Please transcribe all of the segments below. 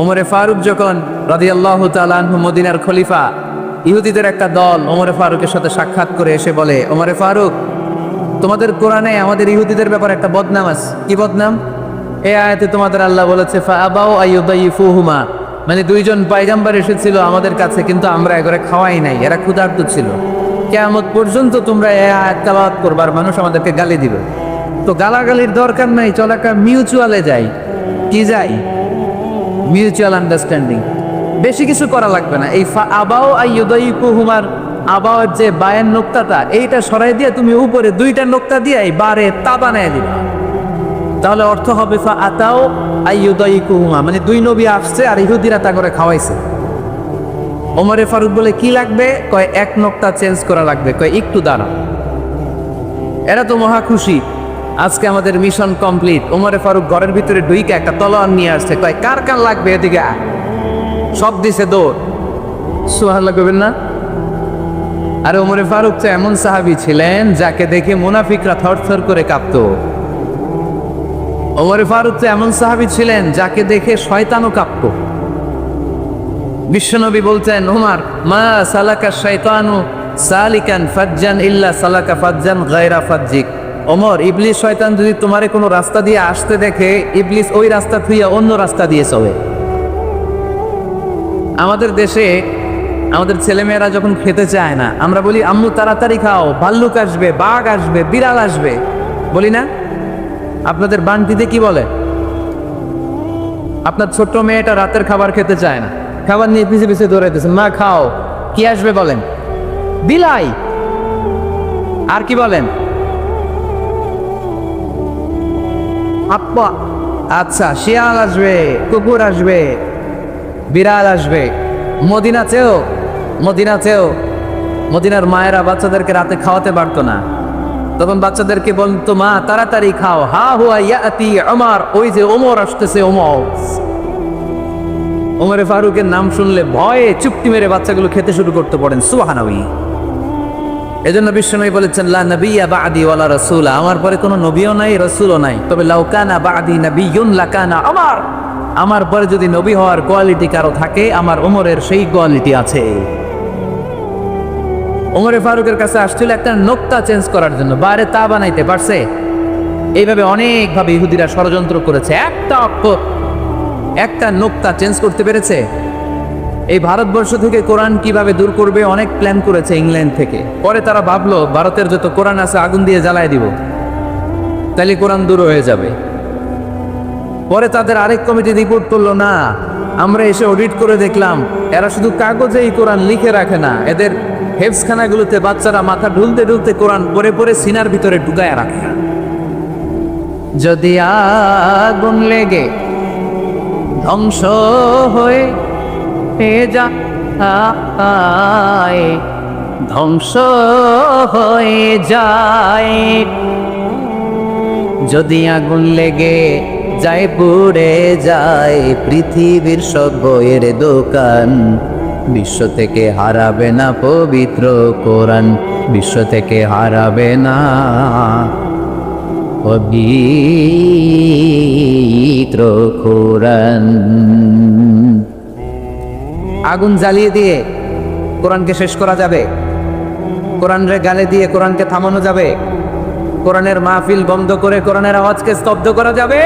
ওমরে ফারুক যখন রাদিয়াল্লাহু তাআলা আনহু মদিনার খলিফা, ইহুদিদের একটা দল ওমরে ফারুকের সাথে সাক্ষাৎ করে এসে বলে, ওমরে ফারুক, তোমাদের কোরআনে আমাদের ইহুদিদের ব্যাপারে একটা বদনাম আছে। কি বদনাম? এই আয়াতে তোমাদের আল্লাহ বলেছে ফাআবাউ আইয়ুদাইফুহুমা, মানে দুইজন পয়গম্বর এসেছিল আমাদের কাছে, কিন্তু আমরা এগুলো খাওয়াই নাই, এরা ক্ষুধার্ত ছিল। কিয়ামত পর্যন্ত তোমরা এই আয়াত তেলাওয়াত করবার, মানুষ আমাদেরকে গালি দিবে। তো গালাগালির দরকার নাই, চল একটা মিউচুয়ালে যাই। কি যাই? Mutual understanding. বেশি কিছু করা লাগবে না। এই ফাআবাউ আইয়ুদাইফুহুমার আবাওয়ার যে বায়ের নোক্তাটা, এইটা সরাই দিয়ে তুমি উপরে দুইটা নোক্তা দিয়ে এই বারে তা বানায় দিবা। তাহলে অর্থ হবে ফাআতাও আইয়ুদাইফুহুমা, মানে দুই নবী আসছে আর ইহুদিরা তা করে খাওয়াইছে। ওমরে ফারুক বলে, কি লাগবে? কয় এক নোক্তা চেঞ্জ করা লাগবে। কয় একটু দাঁড়া। এরা তো মহা খুশি, আজকে আমাদের মিশন কমপ্লিট। ওমরে ফারুক ঘরের ভিতরে ঢুইকে একটা তলোয়ার নিয়ে আসছে। কয় কার কার লাগবে? এদিকে আয়। সব দিছে দৌড়। সুবহানাল্লাহ কইবেন না? আর ওমরে ফারুক তো এমন সাহাবী ছিলেন যাকে দেখে মুনাফিকরা থরথর করে কাঁপতো। ওমরে ফারুক তো এমন সাহাবী ছিলেন যাকে দেখে শয়তানও কাঁপতো। বিশ্বনবী বলতেন, ওমর, মা সালাকা শাইতানু সালিকান ফাজ্জান ইল্লা সালাকা ফাজ্জান গায়রা ফাজ্জিক। ওমর, ইবলিস শয়তান যদি তোমারে কোনো রাস্তা দিয়ে আসতে দেখে, ইবলিস ওই রাস্তা থুইয়া অন্য রাস্তা দিয়ে চলে। আমাদের দেশে আমাদের ছেলেমেয়েরা যখন খেতে চায় না, আমরা বলি আম্মু তাড়াতাড়ি খাও, ভাল্লুক আসবে, বাঘ আসবে, বিড়াল আসবে, বলি না? আপনাদের বান্টিতে কি বলে? আপনার ছোট্ট মেয়েটা রাতের খাবার খেতে চায় না, খাবার নিয়ে পিছে পিছে দৌড়াইতেছেন, মা খাও, কি আসবে বলেন? বিলাই। আর কি বলেন? আপা। আচ্ছা, শিয়াল আসবে, কুকুর আসবে, বিড়াল আসবে। মদিনাতেও মদিনার মায়েরা বাচ্চাদেরকে রাতে খাওয়াতে পারতো না, তখন বাচ্চাদেরকে বলতো, মা তাড়াতাড়ি খাও, হা হুয়া ইয়াতি ওমর, ওই যে ওমর আসতেছে। ওমরে ফারুকের নাম শুনলে ভয়ে চুপটি মেরে বাচ্চাগুলো খেতে শুরু করতে পড়েন। সুবহানাল্লাহ। এজন্য বিশ্বনবী বলেছেন, লা নবিয়্যা বা'দি ওয়ালা রাসূলা, আমার পরে কোনো নবীও নাই, রাসূলও নাই, তবে লাউ কানা বা'দি নাবিয়্যুন লাকানা ওমর, আমার পরে যদি নবী হওয়ার কোয়ালিটি কারো থাকে, আমার ওমরের সেই কোয়ালিটি আছে। ওমরে ফারুকের কাছে আসছিল একটা নোক্তা চেঞ্জ করার জন্য, বাইরে তা বানাইতে পারছে? এইভাবে অনেকভাবে ইহুদিরা ষড়যন্ত্র করেছে, একটা অক্ষর, একটা নোক্তা চেঞ্জ করতে পেরেছে? এই ভারতবর্ষ থেকে কোরআন কিভাবে দূর করবে অনেক প্ল্যান করেছে ইংল্যান্ড থেকে। পরে তারা ভাবলো ভারতের যত কোরআন আছে আগুন দিয়ে জ্বালায় দিব, তাহলে কোরআন দূর হয়ে যাবে। পরে তাদের আরেক কমিটি রিপোর্ট করলো, না, আমরা এসে অডিট করে দেখলাম এরা শুধু কাগজে এই কোরআন লিখে রাখে না, এদের হেফসখানাগুলোতে বাচ্চারা মাথা ঢুলতে ঢুলতে কোরআন পড়ে পড়ে সিনার ভিতরে ঢুকায় রাখে। যদি আগুন লেগে ধ্বংস হয়ে যায়, ধ্বংস হয়ে যায়, যদি আগুন লেগে যায় পুড়ে যায় পৃথিবীর সব বইয়ের দোকান, বিশ্ব থেকে হারাবে না পবিত্র কোরআন, বিশ্ব থেকে হারাবে না পবিত্র কোরআন। আগুন জ্বালিয়ে দিয়ে কোরআনকে শেষ করা যাবে? কোরআনের গালে দিয়ে কোরআনকে থামানো যাবে? কোরআনের মাহফিল বন্ধ করে কোরআনের আওয়াজকে স্তব্ধ করা যাবে?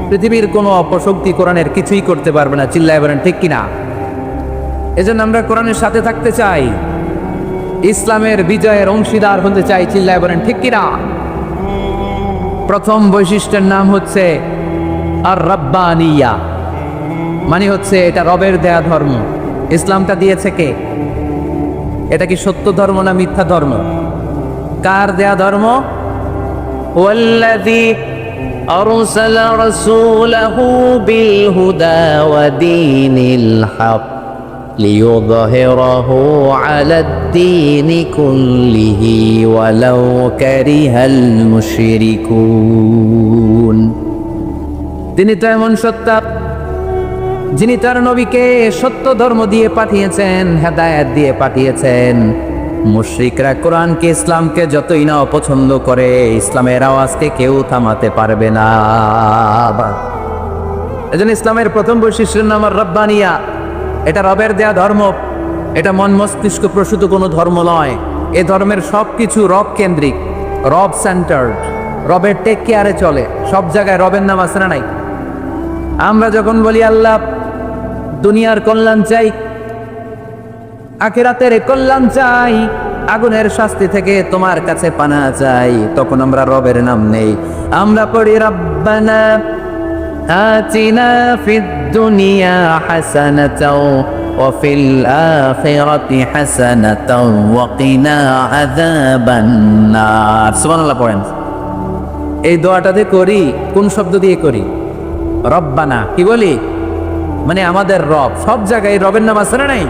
পৃথিবীর কোনো অপশক্তি কোরআনের কিছুই করতে পারবে না। চিল্লায় বলেন ঠিক কিনা? এজন্য আমরা কোরআনের সাথে থাকতে চাই, ইসলামের বিজয়ের অংশীদার হতে চাই। চিল্লায় বলেন ঠিক কিনা? প্রথম বৈশিষ্ট্যের নাম হচ্ছে আর রাব্বানিয়া, মানে হচ্ছে এটা রবের দেয়া ধর্ম। ইসলামটা দিয়েছে কে? এটা কি সত্য ধর্ম না মিথ্যা ধর্ম? কার দেয়া ধর্ম? ওয়াল্লাযী আরসালা রাসূলাহু বিল হুদা ওয়া দীনিল হক লিইয়ুযহিরাহু আলাদ-দীনি কুল্লিহি ওয়ালাউ কারিহাল মুশরিকুন। তিনি তো এমন সত্তা যিনি তার নবীকে সত্য ধর্ম দিয়ে পাঠিয়েছেন, হেদায়েত দিয়ে পাঠিয়েছেন। মুশরিকরা কোরআনকে, ইসলামকে যতই না অপছন্দ করে, ইসলামের আওয়াজকে কেউ থামাতে পারবে না। এজন্য ইসলামের প্রথম বৈশিষ্ট্যের নাম আর রব্বানিয়া। এটা রবের দেয়া ধর্ম, এটা মন মস্তিষ্ক প্রসূত কোনো ধর্ম নয়। এ ধর্মের সবকিছু রব কেন্দ্রিক, রব সেন্টার্ড, রবের টেক কেয়ারে চলে। সব জায়গায় রবের নাম আছে না নাই? আমরা যখন বলি আল্লাহ দুনিয়ার কল্যাণ চাই, আখিরাতের কল্যাণ চাই, আগুনের শাস্তি থেকে তোমার কাছে পানা চাই, তখন আমরা রবের নাম নেই। আমরা পড়ি রব্বানা আতিনা ফিদ দুনিয়া হাসানাতাও ওয়া ফিল আখিরাতি হাসানাতাও ওয়া কিনা আযাবান নার। সুবহানাল্লাহ পড়েন। এই দোয়াটাতে করি কোন শব্দ দিয়ে করি? রব্বানা। কি বলি? মানে আমাদের রব। সব জায়গায় রবের নাম আছে না নাই?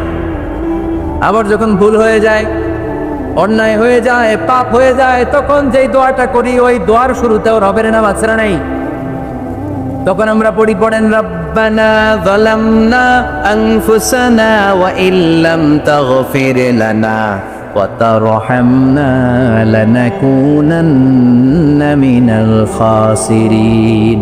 আবার যখন ভুল হয়ে যায়, অন্যায় হয়ে যায়, পাপ হয়ে যায়, তখন যেই দোয়াটা করি ওই দোয়ার শুরুতেও রবের নাম আছে না নাই? তখন আমরা পড়েন রব্বানা যালামনা আনফুসানা ওয়া ইল্লাম তাগফির লানা ওয়া তারহামনা লানাকুনান্না মিনাল খাসিরিন।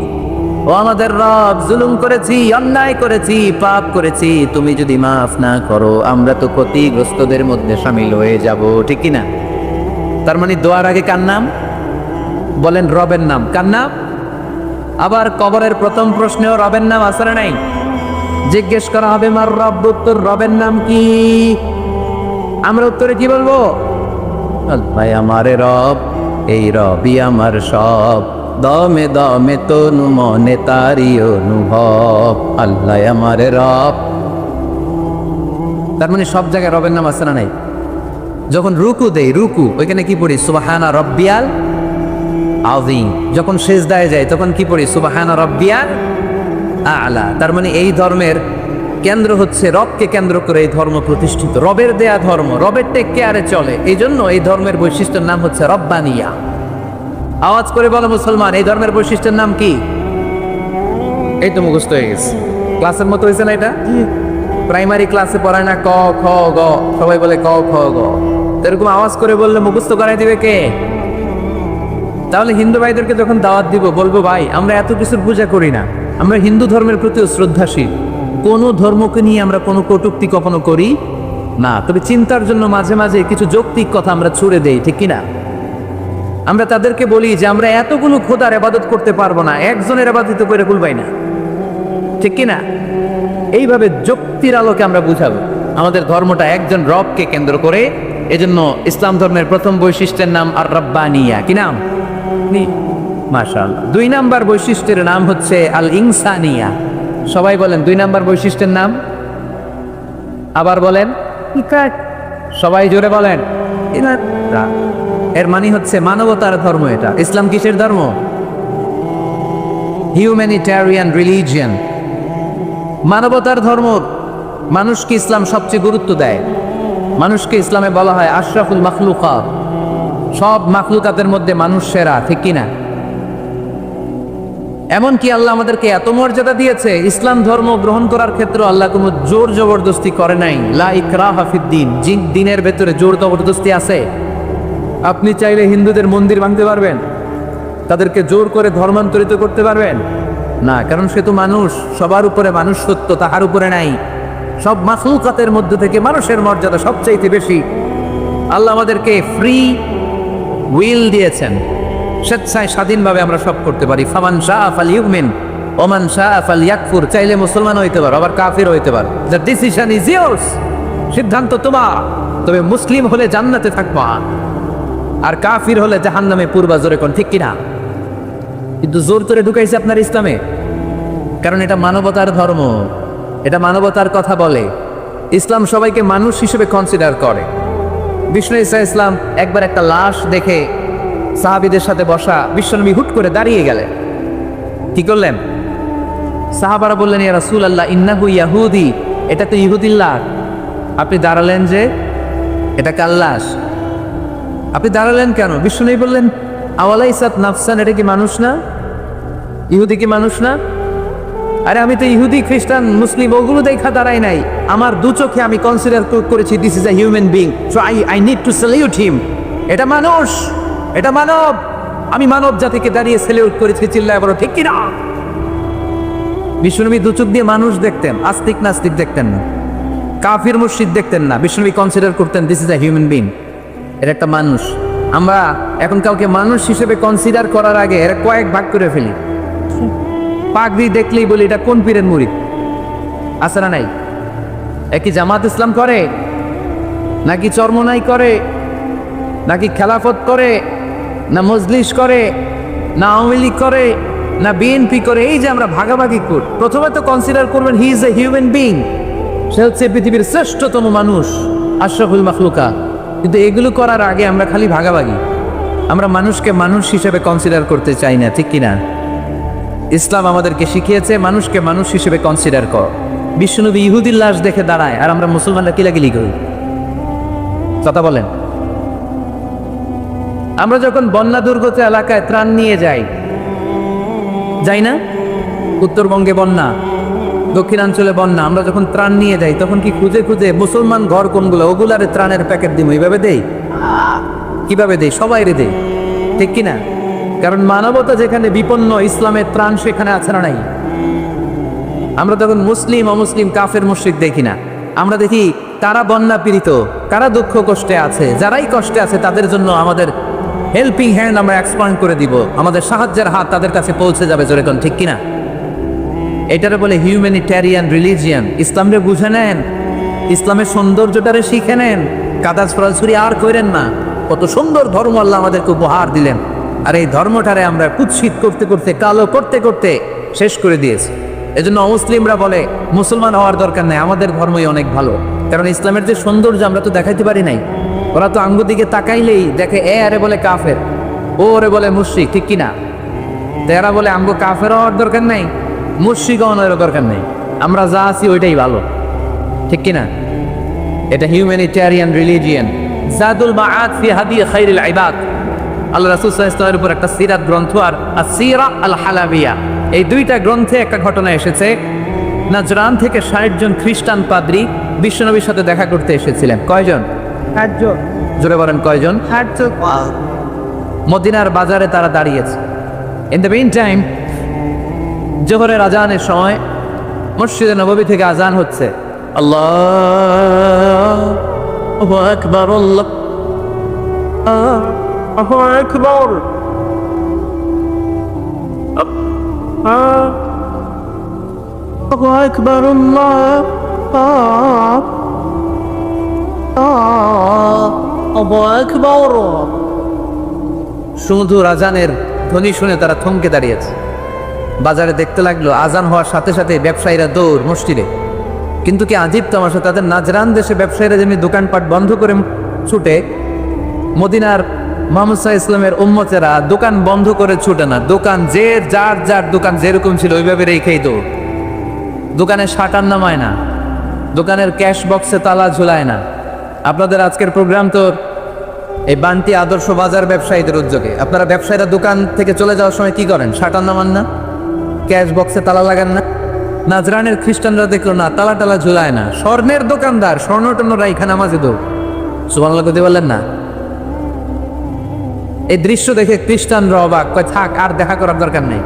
ও আমাদের রব, জুলুম করেছি, অন্যায় করেছি, পাপ করেছি, তুমি যদি মাফ না করো আমরা তো ক্ষতিগ্রস্তদের মধ্যে শামিল হয়ে যাব। ঠিক কি না? তার মানে দোয়ার আগে কার নাম? বলেন রবের নাম। কার নাম? আবার কবরের প্রথম প্রশ্নেও রবের নাম আছে না নাই? জিজ্ঞেস করা হবে মার রব, তোর রবের নাম কি? আমরা উত্তরে কি বলবো? ভাই আমারে রব, এই রবই আমার সব, দমে দমে তনু মনে তারি অনুভব, আল্লাহ আমারে রব। তার মানে সব জায়গায় রবের নাম আছে না নাই? যখন রুকু দেই, রুকু ওইখানে কি পড়ি? সুবহানা রব্বিয়াল আযীম। যখন সিজদায় যাই তখন কি পড়ি? সুবহানা রব্বিয়াল আ'লা। তার মানে এই ধর্মের কেন্দ্র হচ্ছে রবকে কেন্দ্র করে এই ধর্ম প্রতিষ্ঠিত, রবের দেয়া ধর্ম, রবের টেক কেয়ারে চলে। এই জন্য এই ধর্মের বৈশিষ্ট্যের নাম হচ্ছে রব্বানিয়া। আওয়াজ করে বলো মুসলমান, এই ধর্মের বৈশিষ্ট্যের নাম কি? এই তো মুখস্থ হয়ে গেছে। ক্লাসের মতো হয়েছে না এটা? প্রাইমারি ক্লাসে পড়ায় না ক খ গ, সবাই বলে ক খ গ। এরকম আওয়াজ করে বললে মুখস্থ করাই দিবে কে? তাহলে হিন্দু ভাইদেরকে যখন দাওয়াত দিব বলবো, ভাই আমরা এত কিছুর পূজা করি না, আমরা হিন্দু ধর্মের প্রতিও শ্রদ্ধাশীল, কোনো ধর্মকে নিয়ে আমরা কোনো কটূক্তি কখনো করি না, তবে চিন্তার জন্য মাঝে মাঝে কিছু যৌক্তিক কথা আমরা ছুড়ে দেই। ঠিক কিনা? আমরা তাদেরকে বলি যে আমরা এতগুলো খোদার ইবাদত করতে পারবো না, একজনের ইবাদত করে ভুলবাই না। ঠিক কিনা? এইভাবে যুক্তির আলোকে আমরা বুঝাবো আমাদের ধর্মটা একজন রবকে কেন্দ্র করে। এজন্য ইসলাম ধর্মের প্রথম বৈশিষ্ট্যের নাম আর রব্বানিয়া। কি নাম? মাশাআল্লাহ। 2 নাম্বার বৈশিষ্ট্যের নাম হচ্ছে আল ইনসানিয়া। সবাই বলেন 2 নাম্বার বৈশিষ্ট্যের নাম। আবার বলেন, সবাই জোরে বলেন। এর মানে হচ্ছে মানবতার ধর্ম। এটা ইসলাম কিসের ধর্ম? হিউম্যানিটেরিয়ান রিলিজিয়ন, মানবতার ধর্ম। মানুষকে ইসলাম সবচেয়ে গুরুত্ব দেয়। মানুষকে ইসলামে বলা হয় আশরাফুল মাখলুকাত, সব মাখলুকাতের মধ্যে মানুষ সেরা। ঠিক কিনা? এমনকি আল্লাহ আমাদেরকে এত মর্যাদা দিয়েছে, ইসলাম ধর্ম গ্রহণ করার ক্ষেত্রে আল্লাহ কোনো জোর জবরদস্তি করে নাই। লা ইকরাহা ফিদ্দিন, দিনের ভেতরে জোর জবরদস্তি আছে? আপনি চাইলে হিন্দুদের মন্দির ভাঙতে পারবেন, তাদেরকে জোর করে ধর্মান্তরিত করতে পারবেন না, কারণ সে তো মানুষ। সবার উপরে মানুষ সত্য, তাহার উপরে নাই। সব মাখলুকাতের মধ্যে থেকে মানুষের মর্যাদা সবচাইতে বেশি। আল্লাহ আমাদেরকে ফ্রি উইল দিয়েছেন, স্বেচ্ছায় স্বাধীনভাবে আমরা সব করতে পারি। ফামান শাআ ফালইউমিন ওয়া মান শাআ ফালইয়াকফুর। চাইলে মুসলমান হইতে পারো, আবার কাফির হইতে পারো। দ্য ডিসিশন ইজ ইয়ার্স, সিদ্ধান্ত তোমার। তবে মুসলিম হলে জান্নাতে থাকবা, আর কাফির হলে জাহান্নামে পূর্বা। জোরে কোন ঠিক কিনা? কিন্তু জোর করে ঢুকাইছে আপনার ইসলামে, কারণ এটা মানবতার ধর্ম, এটা মানবতার কথা বলে। ইসলাম সবাইকে মানুষ হিসেবে কনসিডার করে। বিষ্ণু ঈসা ইসলাম একবার একটা লাশ দেখে সাহাবীদের সাথে বসা, বিশ্বনবী হুট করে দাঁড়িয়ে গেলেন। কি করলেন? সাহাবারা বললেন, ইয়া রাসূলুল্লাহ ইন্নাহু ইয়াহুদি, এটা তো ইহুদির লাশ। আপনি দাঁড়ালেন যে, এটা কার লাশ? আপনি দাঁড়ালেন কেন? বিশ্বনবী বললেন, আওয়ালাইসাত নাফসান, এটা কি মানুষ না? ইহুদি কি মানুষ না? আরে আমি তো ইহুদি, খ্রিস্টান, মুসলিম ওগুলো দেখা দাঁড়াই নাই। আমার দু চোখে আমি কনসিডার করেছি this is a human being, so I need to salute হিম। এটা মানুষ, এটা মানব। আমি মানব জাতিকে দাঁড়িয়ে স্যালিউট করেছি। চিল্লায় বলো ঠিক কিনা? বিশ্বনবী দু চোখ দিয়ে মানুষ দেখতেন, আস্তিক নাস্তিক দেখতেন না, কাফির মুশরিক দেখতেন না। বিশ্বনবী কনসিডার করতেন this is a human being, এটা একটা মানুষ। আমরা এখন কাউকে মানুষ হিসেবে কনসিডার করার আগে এরা কয়েক ভাগ করে ফেলি। পাগড়ি দেখলেই বলি এটা কোন পীরের মুরিদ, আছে না নাই? একই জামাত ইসলাম করে, নাকি চরমনাই করে, নাকি খেলাফত করে, না মজলিস করে, না আওয়ামী লীগ করে, না বিএনপি করে? এই যে আমরা ভাগাভাগি করি, প্রথমে তো কনসিডার করবেন he is a human being, সে হচ্ছে পৃথিবীর শ্রেষ্ঠতম মানুষ, আশরাফুল মাখলুকা। কিন্তু এগুলো করার আগে আমরা খালি ভাগাভাগি, আমরা মানুষকে মানুষ হিসেবে কনসিডার করতে চাই না, ঠিক কিনা? ইসলাম আমাদেরকে শিখিয়েছে মানুষকে মানুষ হিসেবে কনসিডার কর। বিশ্বনবী ইহুদির লাশ দেখে দাঁড়ায়, আর আমরা মুসলমানরা কিলাকিলি করি। কথা বলেন। আমরা যখন বন্যা দুর্গত এলাকায় ত্রাণ নিয়ে যাই না? উত্তরবঙ্গে বন্যা, দক্ষিণাঞ্চলে বন্যা, আমরা যখন ত্রাণ নিয়ে যাই তখন কি খুঁজে খুঁজে মুসলমান ঘর কোনগুলো ওগুলারে ত্রাণের প্যাকেট দিব এইভাবে দেই? কিভাবে দেই? সবাই রে দেই, ঠিক কিনা? কারণ মানবতা যেখানে বিপন্ন, ইসলামের ত্রাণ সেখানে আছে না নাই? আমরা তখন মুসলিম অমুসলিম কাফের মুশরিক দেখি না, আমরা দেখি কারা বন্যা পীড়িত, কারা দুঃখ কষ্টে আছে, যারাই কষ্টে আছে তাদের জন্য আমাদের হেল্পিং হ্যান্ড আমরা এক্সপ্যান্ড করে দিব, আমাদের সাহায্যের হাত তাদের কাছে পৌঁছে যাবে, জোরে কোন ঠিক কিনা? এটারে বলে হিউম্যানিটেরিয়ান রিলিজিয়ান। ইসলামরে বুঝে নেন, ইসলামের সৌন্দর্যটারে শিখে নেন, কাদাজ ফরাজুরি আর করেন না। কত সুন্দর ধর্ম আল্লাহ আমাদেরকে উপহার দিলেন, আর এই ধর্মটারে আমরা কুৎসিত করতে করতে, কালো করতে করতে শেষ করে দিয়েছি। এজন্য অমুসলিমরা বলে মুসলমান হওয়ার দরকার নেই, আমাদের ধর্মই অনেক ভালো। কারণ ইসলামের যে সৌন্দর্য আমরা তো দেখাইতে পারি নাই। ওরা তো আঙ্গুর দিকে তাকাইলেই দেখে এ আরে বলে কাফের, ও ওরে বলে মুশরিক, ঠিক কিনা? তেরা বলে আঙ্গু কাফের হওয়ার দরকার নাই, মুশরিক হওয়ার দরকার নেই, আমরা যা আছি ওইটাই ভালো, ঠিক কিনা? এটা হিউম্যানিটেরিয়ান রিলিজিয়ান। জাদুল মাআদ ফি হাদি খায়রিল ইবাদ, আল্লাহ রাসূল সাল্লাল্লাহু আলাইহি ওয়াসাল্লামের উপর একটা সিরাত গ্রন্থ আর আসিরা আল হালাবিয়া, এই দুইটা গ্রন্থে একটা ঘটনা এসেছে। নাজরান থেকে ৬০ জন খ্রিস্টান পাদ্রী বিশ্বনবীর সাথে দেখা করতে এসেছিলেন। কয়জন? ৬০ জন। জোরে বলেন কয়জন? ৬০ জন। মদিনার বাজারে তারা দাঁড়িয়েছে। ইন দ্য মিন টাইম জোহরের আজানের সময় মসজিদে নববী থেকে আজান হচ্ছে, আল্লাহু আকবার, আল্লাহু আকবার, আল্লাহু আকবার, আল্লাহু আকবার। সুমধুর আজানের ধ্বনি শুনে তারা থমকে দাঁড়িয়েছে। বাজারে দেখতে লাগলো আজান হওয়ার সাথে সাথে ব্যবসায়ীরা দৌড় মসজিদে। কিন্তু কি আজীব তামাশা, তাদের নাজরান দেশে ব্যবসায়ীরা যেমনি দোকানপাট বন্ধ করে ছুটে, মদিনার মুহাম্মদ সাল্লাল্লাহু আলাইহি ওয়াসাল্লামের উম্মতেরা দোকান বন্ধ করে ছুটে না, দোকান যে যার যার দোকান যেরকম ছিল ওইভাবে রেখেই দৌড়। দোকানের শাটার নামায় না, দোকানের ক্যাশ বক্সে তালা ঝুলায় না। আপনাদের আজকের প্রোগ্রাম তো এই বান্টি আদর্শ বাজার ব্যবসায়ীদের উদ্যোগে। আপনারা ব্যবসায়ীরা দোকান থেকে চলে যাওয়ার সময় কি করেন? শাটার নামান না, ক্যাশ বক্সে তালা লাগান না। নাজরানের খ্রিস্টানরা দেখলো না, তালা টালা ঝুলায় না, স্বর্ণের দোকানদার স্বর্ণ টর্ণ রাইখা নামাজে দৌড়। সুবহানাল্লাহ বলতে বললেন না? এই দৃশ্য দেখে খ্রিস্টানরা অবাক, কয় থাক আর দেখা করার দরকার নেই।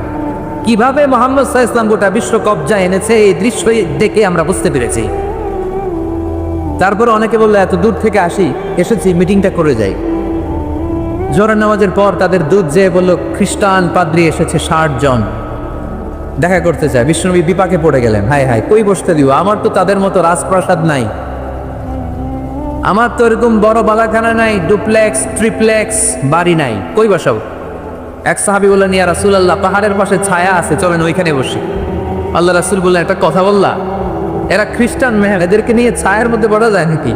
কিভাবে মুহাম্মদ সাল্লাল্লাহু আলাইহি ওয়াসাল্লাম গোটা বিশ্ব কবজা এনেছে এই দৃশ্য দেখে আমরা বুঝতে পেরেছি। তারপরে অনেকে বললো এত দূর থেকে এসেছি মিটিংটা করে যাই। জোহরের নামাজের পর তাদের দুধ যেয়ে বলল খ্রিস্টান পাদ্রী এসেছে ৬০ জন দেখা করতে চায়। বিশ্বনবী বিপাকে পড়ে গেলেন, হায় হায় কই বসতে দিব, আমার তো তাদের মতো রাজপ্রাসাদ নাই, আমার তো এরকম বড় বালাখানা নাই, ডুপ্লেক্স ট্রিপ্লেক্স বাড়ি নাই, কই বসাবো? এক সাহাবী বললেন, ইয়া রাসূলুল্লাহ পাহাড়ের পাশে ছায়া আছে, চলেন ওইখানে বসি। আল্লাহ রাসূল বললেন, একটা কথা বললা, এরা খ্রিস্টান মেহর, এদেরকে নিয়ে ছায়ার মধ্যে বড়া যায় নাকি?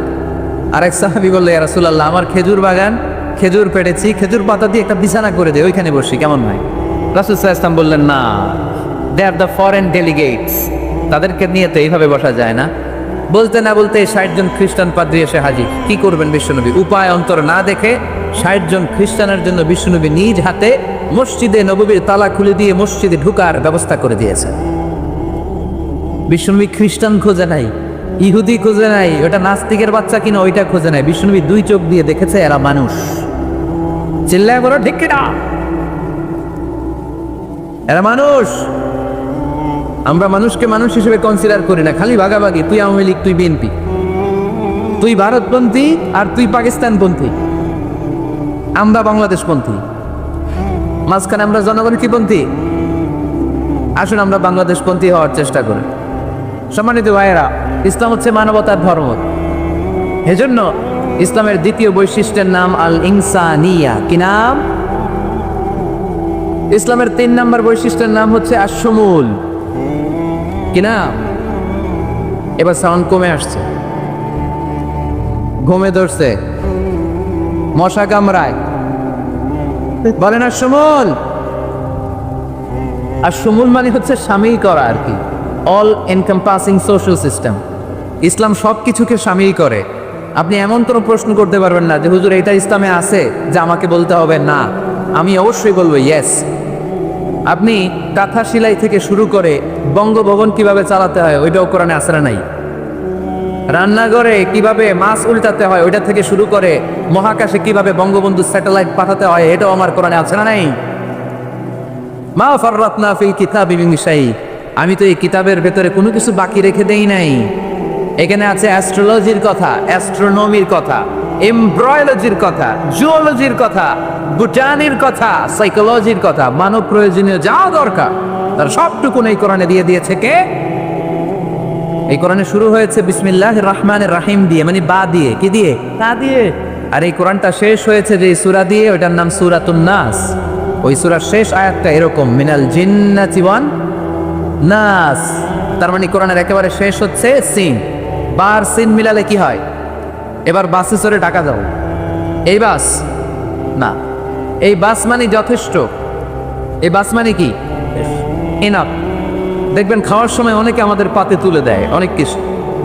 আরেক সাহাবী বলল, ইয়া রাসূলুল্লাহ আমার খেজুর বাগান, খেজুর পেড়েছি, খেজুর পাতা দিয়ে একটা বিছানা করে দে, ওইখানে বসি, কেমন হয়? রাসূল সাল্লাল্লাহু আলাইহি ওয়াসাল্লাম বললেন, না, দে আর দ্য ফরেন ডেলিগেটস, তাদেরকে নিয়ে তো এইভাবে বসা যায় না। বলতে না বলতে ৬০ জন খ্রিস্টান পাদ্রী এসে হাজির। কি করবেন বিশ্বনবী? উপায় অন্তর না দেখে ৬০ জন খ্রিস্টানের জন্য বিশ্বনবী নিজ হাতে মসজিদে নববীর তালা খুলে দিয়ে মসজিদে ঢুকার ব্যবস্থা করে দিয়েছেন। বিশ্বনবী খ্রিস্টান খোঁজে নাই, ইহুদি খোঁজে নাই, ওটা নাস্তিকের বাচ্চা কিনা ওইটা খোঁজে নাই। বিশ্বনবী ২ চোখ দিয়ে দেখেছে এরা মানুষ। চিল্লায় বলো ঠিক কিনা? এরা মানুষ। আমরা মানুষকে মানুষ হিসেবে কনসিডার করি না, খালি ভাগাভাগি, তুই আওয়ামী লীগ, তুই বিএনপি, তুই ভারতপন্থী আর তুই পাকিস্তানপন্থী, আমরা বাংলাদেশপন্থী, মাঝখানে আমরা জনগণ কি পন্থী? আসুন আমরা বাংলাদেশপন্থী হওয়ার চেষ্টা করি। সম্মানিত ভাইয়েরা, ইসলাম হচ্ছে মানবতার ধর্ম। এজন্য ইসলামের দ্বিতীয় বৈশিষ্ট্যের নাম আল ইনসানিয়া। কি নাম? ইসলামের 3 নম্বর বৈশিষ্ট্যের নাম হচ্ছে আশ-শুমুল। কি নাম? এবার সাউন্ড কমে আসছে, ঘুমে ধরছে, মশা কামড়ায়, বলেন আশ-শুমুল। আশ-শুমুল মানে হচ্ছে শামিল করা আর কি, অল এনকম্পাসিং সোশ্যাল সিস্টেম। ইসলাম সব কিছুকে শামিল করে। আপনি এমন কোনো প্রশ্ন করতে পারবেন না যে হুজুর এটা ইসলামে আছে যে আমাকে বলতে হবে না, আমি অবশ্যই বলবো ইয়েস। আপনি কাঁথা সেলাই থেকে শুরু করে বঙ্গভবন কিভাবে চালাতে হয় ওইটাও কোরআনে আছে না নাই? রান্নাঘরে কিভাবে মাছ উল্টাতে হয় ওইটা থেকে শুরু করে মহাকাশে কিভাবে বঙ্গবন্ধু স্যাটেলাইট পাঠাতে হয় এটাও আমার কোরআনে আছে না নাই? মা ফাররাতনা ফিল কিতাবি মিন শাই। আমি তো এই কিতাবের ভেতরে কোনো কিছু বাকি রেখে দেই নাই। এখানে আছে অ্যাস্ট্রোলজির কথা, অ্যাস্ট্রোনমির কথা, এমব্রয়োলজির কথা, জুওলজির কথা, বুটানির কথা, সাইকোলজির কথা, মানব প্রয়োজনীয় যা দরকার তার সবটুকুন এই কোরআনে দিয়ে দিয়েছে কে? এই কোরআনে শুরু হয়েছে বিসমিল্লাহির রহমানির রহিম দিয়ে, মানে বা দিয়ে। কি দিয়ে? তা দিয়ে। আর এই কোরআনটা শেষ হয়েছে যে সূরা দিয়ে, ওটার নাম সূরাতুন নাস। ওই সূরার শেষ আয়াতটা এরকম, মিনাল জিন্নাতি ওয়ান নাস। তার মানে কোরআনের একেবারে শেষ হচ্ছে সিন। বার সিন মিলালে কি হয়? এবার বাসে চড়ে ঢাকা যাও, এই বাস না, এই বাস মানে যথেষ্ট, এই বাস মানে কি? এনাফ। দেখবেন খাওয়ার সময় অনেকে আমাদের পাতে তুলে দেয় অনেক কিছু।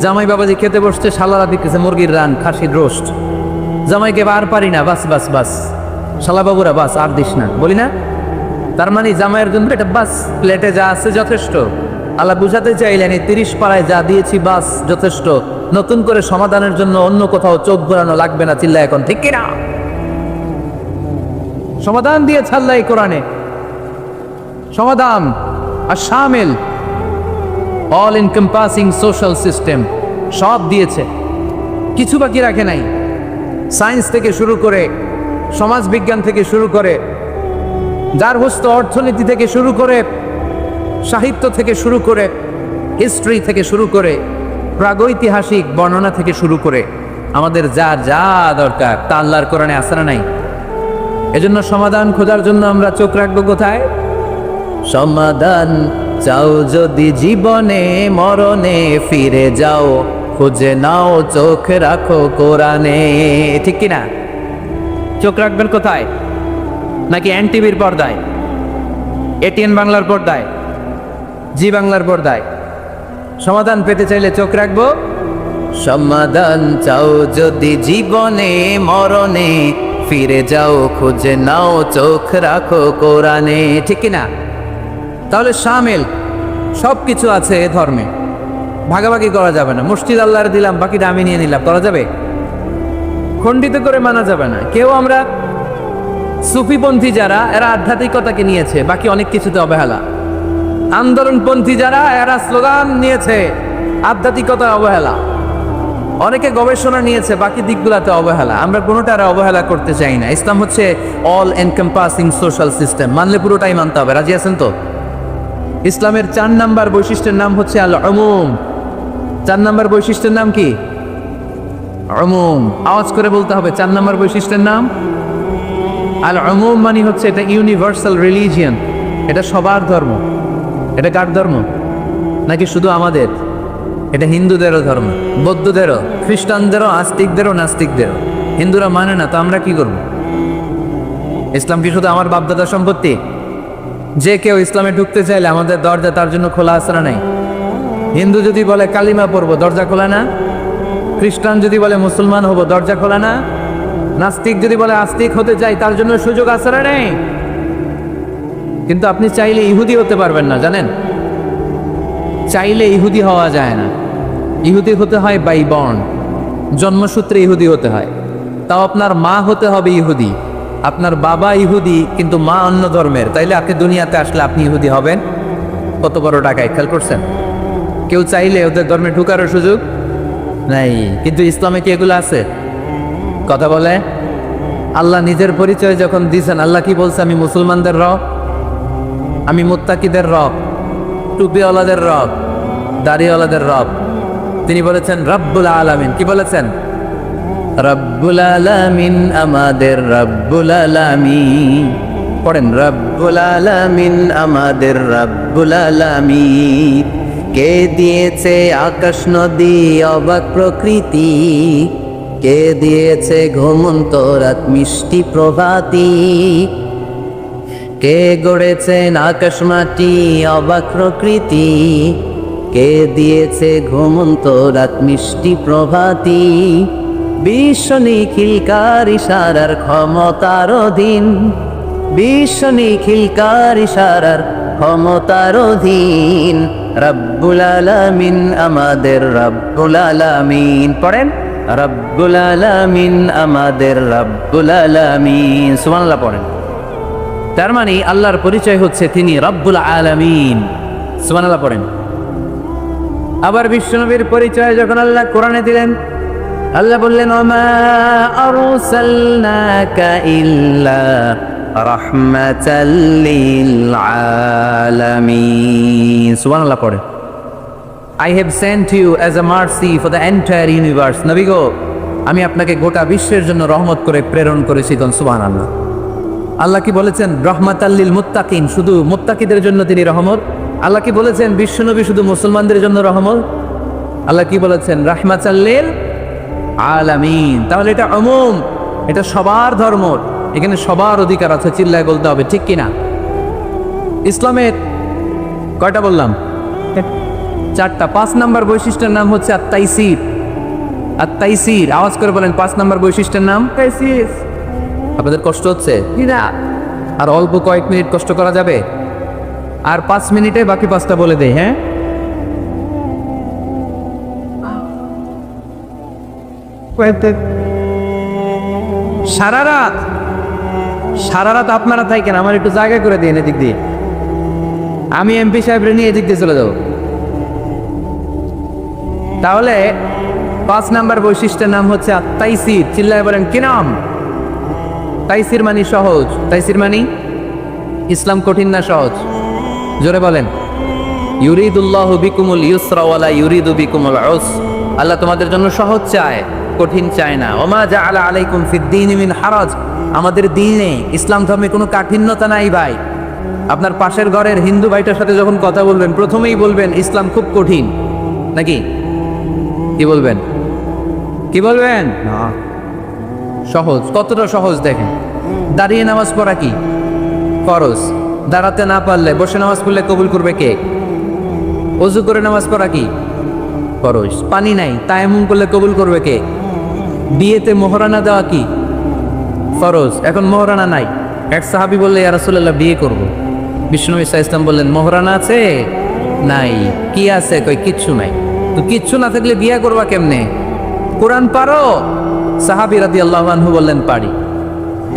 জামাই বাবাজি খেতে বসছে, শালারা দিতেছে মুরগির রান, খাসির রোস্ট। জামাইকে আর পারি না, বাস বাস বাস, শালা বাবুরা বাস আর দিস না, বলি না? তার মানে জামাইয়ের জন্য এটা বাস, প্লেটে যা আছে যথেষ্ট। আল্লাহ বুঝাতে চাইলেন এই 30 পাড়ায় যা দিয়েছি বাস যথেষ্ট, নতুন করে সমাধানের জন্য অন্য কোথাও চোখ ঘোরানো লাগবে না। চিল্লা এখন ঠিক কিনা? সমাধান দিয়ে ছাড়লা এই কোরআনে, সমাধান আর শামিল, অল এনকম্পাসিং সোশ্যাল সিস্টেম সব দিয়েছে, কিছু বাকি রাখে নাই। সায়েন্স থেকে শুরু করে, সমাজ বিজ্ঞান থেকে শুরু করে, যার হস্ত অর্থনীতি থেকে শুরু করে, সাহিত্য থেকে শুরু করে, হিস্ট্রি থেকে শুরু করে, প্রাগৈতিহাসিক বর্ণনা থেকে শুরু করে আমাদের যা যা দরকার তা আল্লাহর কোরআনে আছে না নাই? এজন্য সমাধান খোঁজার জন্য আমরা চোখ রাখবো কোথায়? সমাধান চাও যদি জীবনে মরণে, ফিরে যাও খুঁজে নাও চোখ রাখো কোরআনে। ঠিক কিনা? চোখ রাখবেন কোথায়? নাকি এনটিভির পর্দায়, এটিএন বাংলার পর্দায়, জি বাংলার পর্দায়? সমাধান পেতে চাইলে চোখ রাখবো। সমাধান চাও যদি জীবনে মরণে, ফিরে যাও খুঁজে নাও চোখ রাখো কোরআনে। ঠিক কিনা? তাহলে শামিল সব কিছু আছে এ ধর্মে, ভাগাভাগি করা যাবে না। মসজিদ আল্লাহর দিলাম, বাকিটা আমি নিয়ে নিলাম, করা যাবে? খণ্ডিত করে মানা যাবে না। কেউ আমরা সুফিপন্থী যারা, এরা আধ্যাত্মিকতাকে নিয়েছে, বাকি অনেক কিছুতে অবহেলা। আন্দোলনপন্থী যারা, এরা স্লোগান নিয়েছে, আধ্যাত্মিকতা অবহেলা। অনেকে গবেষণা নিয়েছে, বাকি দিকগুলোতে অবহেলা। আমরা কোনোটার অবহেলা করতে চাই না। ইসলাম হচ্ছে অল এনকম্পাসিং সোশ্যাল সিস্টেম, মানলে পুরোটাই মানতে হবে। রাজি আছেন তো? ইসলামের 4 নম্বর বৈশিষ্ট্যের নাম হচ্ছে আল উমুম। 4 নম্বর বৈশিষ্ট্যের নাম কি? উমুম। আওয়াজ করে বলতে হবে, 4 নম্বর বৈশিষ্ট্যের নাম আল উমুম। মানে হচ্ছে এটা ইউনিভার্সাল রিলিজিয়ন, এটা সবার ধর্ম। এটা কার ধর্ম? নাকি শুধু আমাদের? এটা হিন্দুদেরও ধর্ম, বৌদ্ধদেরও, খ্রিস্টানদেরও, আস্তিকদেরও, নাস্তিকদেরও। হিন্দুরা মানে না তো আমরা কি করব? ইসলাম কি শুধু আমার বাপদাদার সম্পত্তি? যে কেউ ইসলামে ঢুকতে চাইলে আমাদের দরজা তার জন্য খোলা আছে না নাই? হিন্দু যদি বলে কালিমা পড়বো, দরজা খোলা না? খ্রিস্টান যদি বলে মুসলমান হবো, দরজা খোলা না? নাস্তিক যদি বলে আস্তিক হতে চাই, তার জন্য সুযোগ আছে না নেই? কিন্তু আপনি চাইলে ইহুদি হতে পারবেন না, জানেন? চাইলে ইহুদি হওয়া যায় না। ইহুদি হতে হয় বাই বর্ন, জন্মসূত্রে ইহুদি হতে হয়। তাও আপনার মা হতে হবে ইহুদি, আপনার বাবা ইহুদি কিন্তু মা অন্য ধর্মের। তাইলে আপনি দুনিয়াতে আসলে আপনি ইহুদি হবেন কত বড় ডাকায়, খেয়াল করছেন? কেউ চাইলে ওদের ধর্মে ঢুকারও সুযোগ নাই, কিন্তু ইসলামে কি এগুলো আছে? কথা বলে। আল্লাহ নিজের পরিচয় যখন দিয়েছেন, আল্লাহ কি বলছে? আমি মুসলমানদের রব, আমি মুত্তাকিদের রব, টুপিওয়ালাদের রব, দাড়িওয়ালাদের রব। তিনি বলেছেন রব্বুল আলামিন। কি বলেছেন? রব্বুল আলামিন, আমাদের রব্বুল আলামিন। পড়েন, রব্বুল আলামিন, আমাদের রব্বুল আলামিন। কে দিয়েছে আকাশ নদী অবাক প্রকৃতি, কে দিয়েছে ঘুমন্ত রাত মিষ্টি প্রভাতী, কে গড়েছেন আকাশ মাটি অবাক প্রকৃতি, কে দিয়েছে ঘুমন্ত রাত মিষ্টি প্রভাতী। বিশ্ব নিখিলকার ইশারার ক্ষমতার অধীন, বিশ্ব নিখিলকার ইশারার ক্ষমতার অধীন। রব্বুল আলামিন, আমাদের রব্বুল আলামিন। পড়েন, রব্বুল আলামিন, আমাদের রব্বুল আলামিন। সুবহানাল্লাহ পড়েন। তার মানে আল্লাহর পরিচয় হচ্ছে তিনি রব্বুল আলামিন। সুবহানাল্লাহ পড়েন। আবার বিশ্বনবীর পরিচয় যখন আল্লাহ কোরআনে দিলেন, আল্লাহ বললেন ওমা আরসালনাকা ইল্লা রাহমাতাল লিল আলামিন। সুবহানাল্লাহ পড়ে। I have sent you as a mercy for the entire universe. নবী গো, আমি আপনাকে গোটা বিশ্বের জন্য রহমত করে প্রেরণ করেছি। সুবহানাল্লাহ। আল্লাহ কি বলেছেন? রহমাতাল লিল মুত্তাকিন, শুধু মুত্তাকিদের জন্য তিনি রহমত। আল্লাহ কি বলেছেন? বিশ্বনবী শুধু মুসলমানদের জন্য রহমত। আল্লাহ কি বলেছেন? রাহমাতাল লিল আলামিন। তাহলে এটা উমুম, এটা সবার ধর্ম, এখানে সবার অধিকার আছে। চিল্লায় বলতে হবে, ঠিক কিনা? ইসলামের কয়টা বললাম? 4টা। 5 নাম্বার বৈশিষ্ট্যের নাম হচ্ছে আত-তাইসির। আত-তাইসির, আওয়াজ করে বলেন, 5 নাম্বার বৈশিষ্ট্যের নাম তাইসির। আপনাদের কষ্ট হচ্ছে না? আর অল্প কয়েক মিনিট কষ্ট করা যাবে, আর 5 মিনিটে বাকি 5টা বলে দেই। হ্যাঁ, সারা রাত আপনারা থাকেন, আমার একটু জায়গা করে দিন এদিক দিয়ে। আমি এমপি সাহেবরে নিয়ে এদিক দিয়ে চলে যাব। তাহলে 5 নাম্বার বৈশিষ্ট্যের নাম হচ্ছে আত-তাইসির। চিল্লায় বলেন, কি নাম? তাইসির মানে সহজ। তাইসির মানে ইসলাম কঠিন না সহজ? জোরে বলেন। ইউরিদুল্লাহু বিকুমুল ইউসরা ওয়ালা ইউরিদু বিকুমুল উসর। আল্লাহ তোমাদের জন্য সহজ চায়, কঠিন চায় না। ওমা জাআলা আলাইকুম ফিদ-দীনি মিন হারাজ। আমাদের দ্বীনে, ইসলাম ধর্মে কোনো কাঠিন্যতা নাই ভাই। আপনার পাশের ঘরের হিন্দু ভাইটার সাথে যখন কথা বলবেন, প্রথমেই বলবেন ইসলাম খুব কঠিন, নাকি? কি বলবেন? কি বলবেন? না, সহজ। কতটা সহজ দেখেন। দাঁড়িয়ে নামাজ পড়া কি ফরজ? দাঁড়াতে না পারলে বসে নামাজ পড়লে কবুল করবে কে? ওযু করে নামাজ পড়া কি ফরজ? পানি নাই, তায়াম্মুম করলে কবুল করবে কে? বিয়েতে মোহরানা দেওয়া কি ফরজ? এখন মোহরানা নাই। এক সাহাবী বললে, ইয়া রাসূলুল্লাহ, বিয়ে করব। বিষ্ণু ঈসা ইসলাম বললেন, মোহরানা আছে? নাই। কি আছে? কই কিচ্ছু নাই। তো কিচ্ছু না থাকলে বিয়ে করবা কেমনে? কোরআন পারো? সাহাবী রাদিয়াল্লাহু আনহু বললেন, পারি।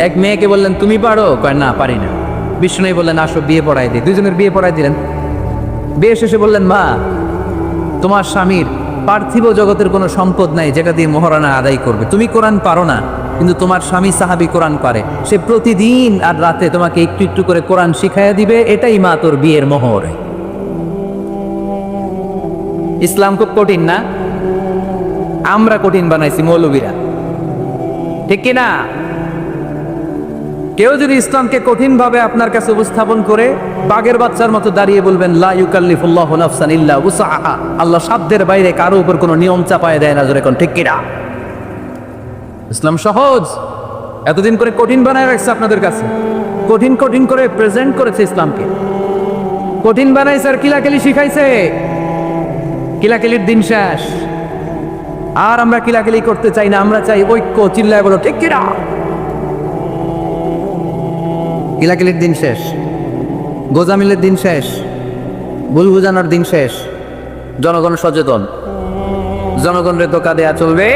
এক মেয়েকে বললেন, তুমি পারো? কয়, না, পারি না। বিষ্ণু বললেন, আসো বিয়ে পড়াই দিই। দুইজনের বিয়ে পড়াই দিলেন। বিয়ে শেষে বললেন, মা, তোমার স্বামীর পার্থিব জগতের কোনো সম্পদ নাই যেটা দিয়ে মোহরানা আদায় করবে। তুমি কোরআন পারো না, কিন্তু তোমার স্বামী সাহাবী কোরআন পারে। সে প্রতিদিন আর রাতে তোমাকে একটু একটু করে কোরআন শিখাইয়া দিবে। এটাই মা তোর বিয়ের মোহর। ইসলাম খুব কঠিন না? আমরা কঠিন বানাইছি মৌলবীরা, ঠিক কিনা? কেউ যদি ইসলামকে কঠিন ভাবে আপনার কাছে উপস্থাপন করে, বাঘের বাচ্চার মতো দাঁড়িয়ে বলবেন, লা ইউকাল্লিফুল্লাহু নাফসান ইল্লা উসআহা। আল্লাহ সাধ্যের বাইরে কারো উপর কোনো নিয়ম চাপায় দেয় না। জোরে কোন, ঠিক কিনা? ইসলাম সহজ। এতদিন করে কঠিন বানায় রাখছে আপনাদের কাছে, কঠিন কঠিন করে প্রেজেন্ট করেছে ইসলামকে। কঠিন বানাইছে আর কিলাকিলি শিখাইছে। কিলাকিলির দিন শেষ। আর আমরা কিলাকিলি করতে চাই না, আমরা চাই ঐক্য। চিল্লায় বলো, ঠিক কিনা? কিলাকিলির দিন শেষ, গোজামিলের দিন শেষ, ভুল বুঝানোর দিন শেষ। জনগণ সচেতন, জনগণের ধোঁকা দেয়া চলবে।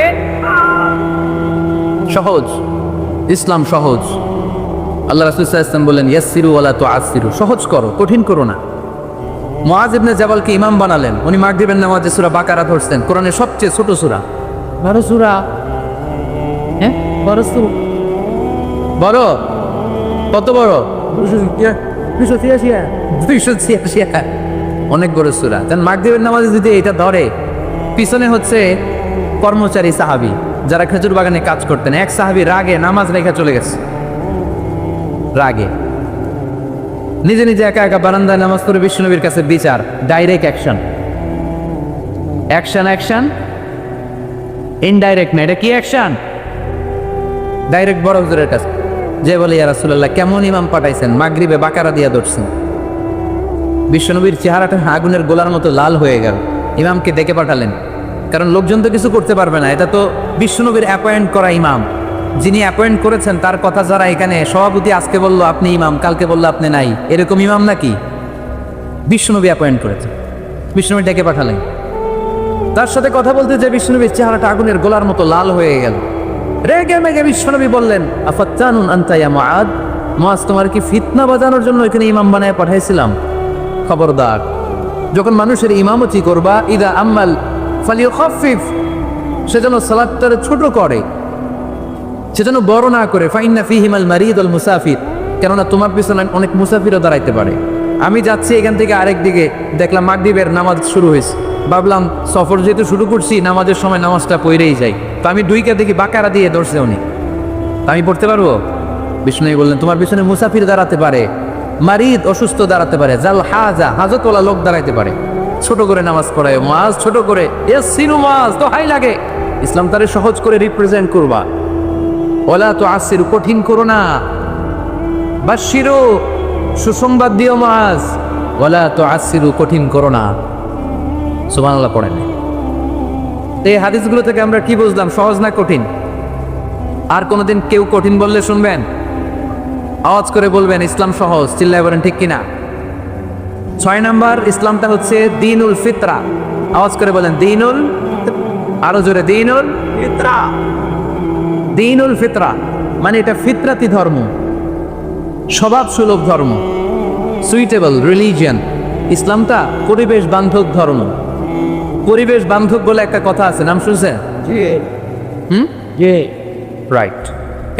সহজ, ইসলাম সহজ। আল্লাহ রাসূল সাল্লাল্লাহু আলাইহি ওয়াসাল্লাম বলেন, ইয়াসসিরু ওয়ালা তুআসসিরু। সহজ করো, কঠিন করো না। মুআজ ইবনে জাবালকে ইমাম বানালেন, উনি মাগরিবের নামাজে সূরা বাকারা ধরছেন, কোরআনের সবচেয়ে ছোট সূরা, বড় সূরা, হ্যাঁ বড় সূরা, বড় কত বড়, 286 অনেক বড় সূরা। দেন মাগরিবের নামাজে যদি এটা ধরে, পিছনে হচ্ছে কর্মচারী সাহাবী যারা খেজুর বাগানে কাজ করতেন, এক সাহাবী রাগে নামাজ রেখে চলে গেছে, রাগে নিজে নিজে একা একা বারান্দায় নামাজ পড়ে বিশ্বনবীর কাছে বিচার, direct action, action action, indirect না, এটা কি অ্যাকশন? ডাইরেক্ট বড় হুজুরের কাছে যে বলে, ইয়া রাসূলুল্লাহ কেমন ইমাম পাঠাইছেন, মাগরিবে বাকারা দিয়া ধরছেন। বিশ্বনবীর চেহারাটা আগুনের গোলার মতো লাল হয়ে গেল, ইমামকে ডেকে পাঠালেন, কারণ লোকজন তো কিছু করতে পারবে না, এটা তো বিশ্বনবীর অ্যাপয়েন্ট করা ইমাম, যিনি অ্যাপয়েন্ট করেছেন তার কথা যারা এখানে সভাপতি আজকে বললো আপনি ইমাম, কালকে বললো আপনি নাই, এরকম ইমাম নাকি? বিশ্বনবী অ্যাপয়েন্ট করেছেন, বিশ্বনবী ডেকে পাঠালেন। তার সাথে কথা বলতে যে বিশ্বনবীর চেহারাটা আগুনের গোলার মতো লাল হয়ে গেল, রেগে মেগে বিশ্বনবী বললেন, আফাত্তানুন আনতা ইয়া মুআদ, মুআজ তোমার কি ফিতনা বাজানোর জন্য এখানে ইমাম বানায় পাঠাইছিলাম? খবরদার, যখন মানুষের ইমামতি করবা, ইদা আম্মাল ফালিয়ুখাফফিফ, সেজন্য সালাতটারে ছোট করে, সেজন্য বড় না করে, ফাইন্না ফিহিমাল মারিদ ওয়াল মুসাফির, কেননা তোমার পিছনে অনেক মুসাফিরও দাঁড়াইতে পারে। আমি যাচ্ছি এখান থেকে আরেক দিকে, দেখলাম মাগরিবের নামাজ শুরু হয়েছে, ভাবলাম সফর যেহেতু শুরু করছি নামাজের সময় নামাজটা পড়েই যাই, তো আমি দুইটা দেখি বাকারা দিয়ে ধরছে উনি, আমি পড়তে পারবো? বিষ্ণু বললেন তোমার পিছনে মুসাফির দাঁড়াতে পারে, মারিদ অসুস্থ দাঁড়াতে পারে, জাল হাজা হাজতওয়ালা লোক দাঁড়াইতে পারে, ছোট করে নামাজ পড়ায় মুআজ, ছোট করে, ইয়াসিনু মুআজ তো হাই লাগে, ইসলাম তারে সহজ করে রিপ্রেজেন্ট করবা, ওলা তো আসিরু কঠিন করো না, বাশিরু সুসংবাদ দিও মুআজ, ওলা তো আসিরু কঠিন করো না। সুবহানাল্লাহ পড়েন। এই হাদিসগুলো থেকে আমরা কি বুঝলাম? সহজ না কঠিন? আর কোনোদিন কেউ কঠিন বললে শুনবেন? আওয়াজ করে বলবেন ইসলাম সহজ, চিল্লায় বলেন ঠিক কিনা? 6 নাম্বার, ইসলামটা হচ্ছে দ্বীনুল ফিতরা, আওয়াজ করে বলেন দ্বীনুল, আরো জোরে দ্বীনুল ফিতরা। দ্বীনুল ফিতরা মানে এটা ফিতরাতি ধর্ম, স্বভাব সুলভ ধর্ম, সুইটেবল রিলিজিয়ান। ইসলামটা পরিবেশ বান্ধব ধর্ম। পরিবেশ বান্ধব বলে একটা কথা আছে, নাম শুনছেন? রাইট,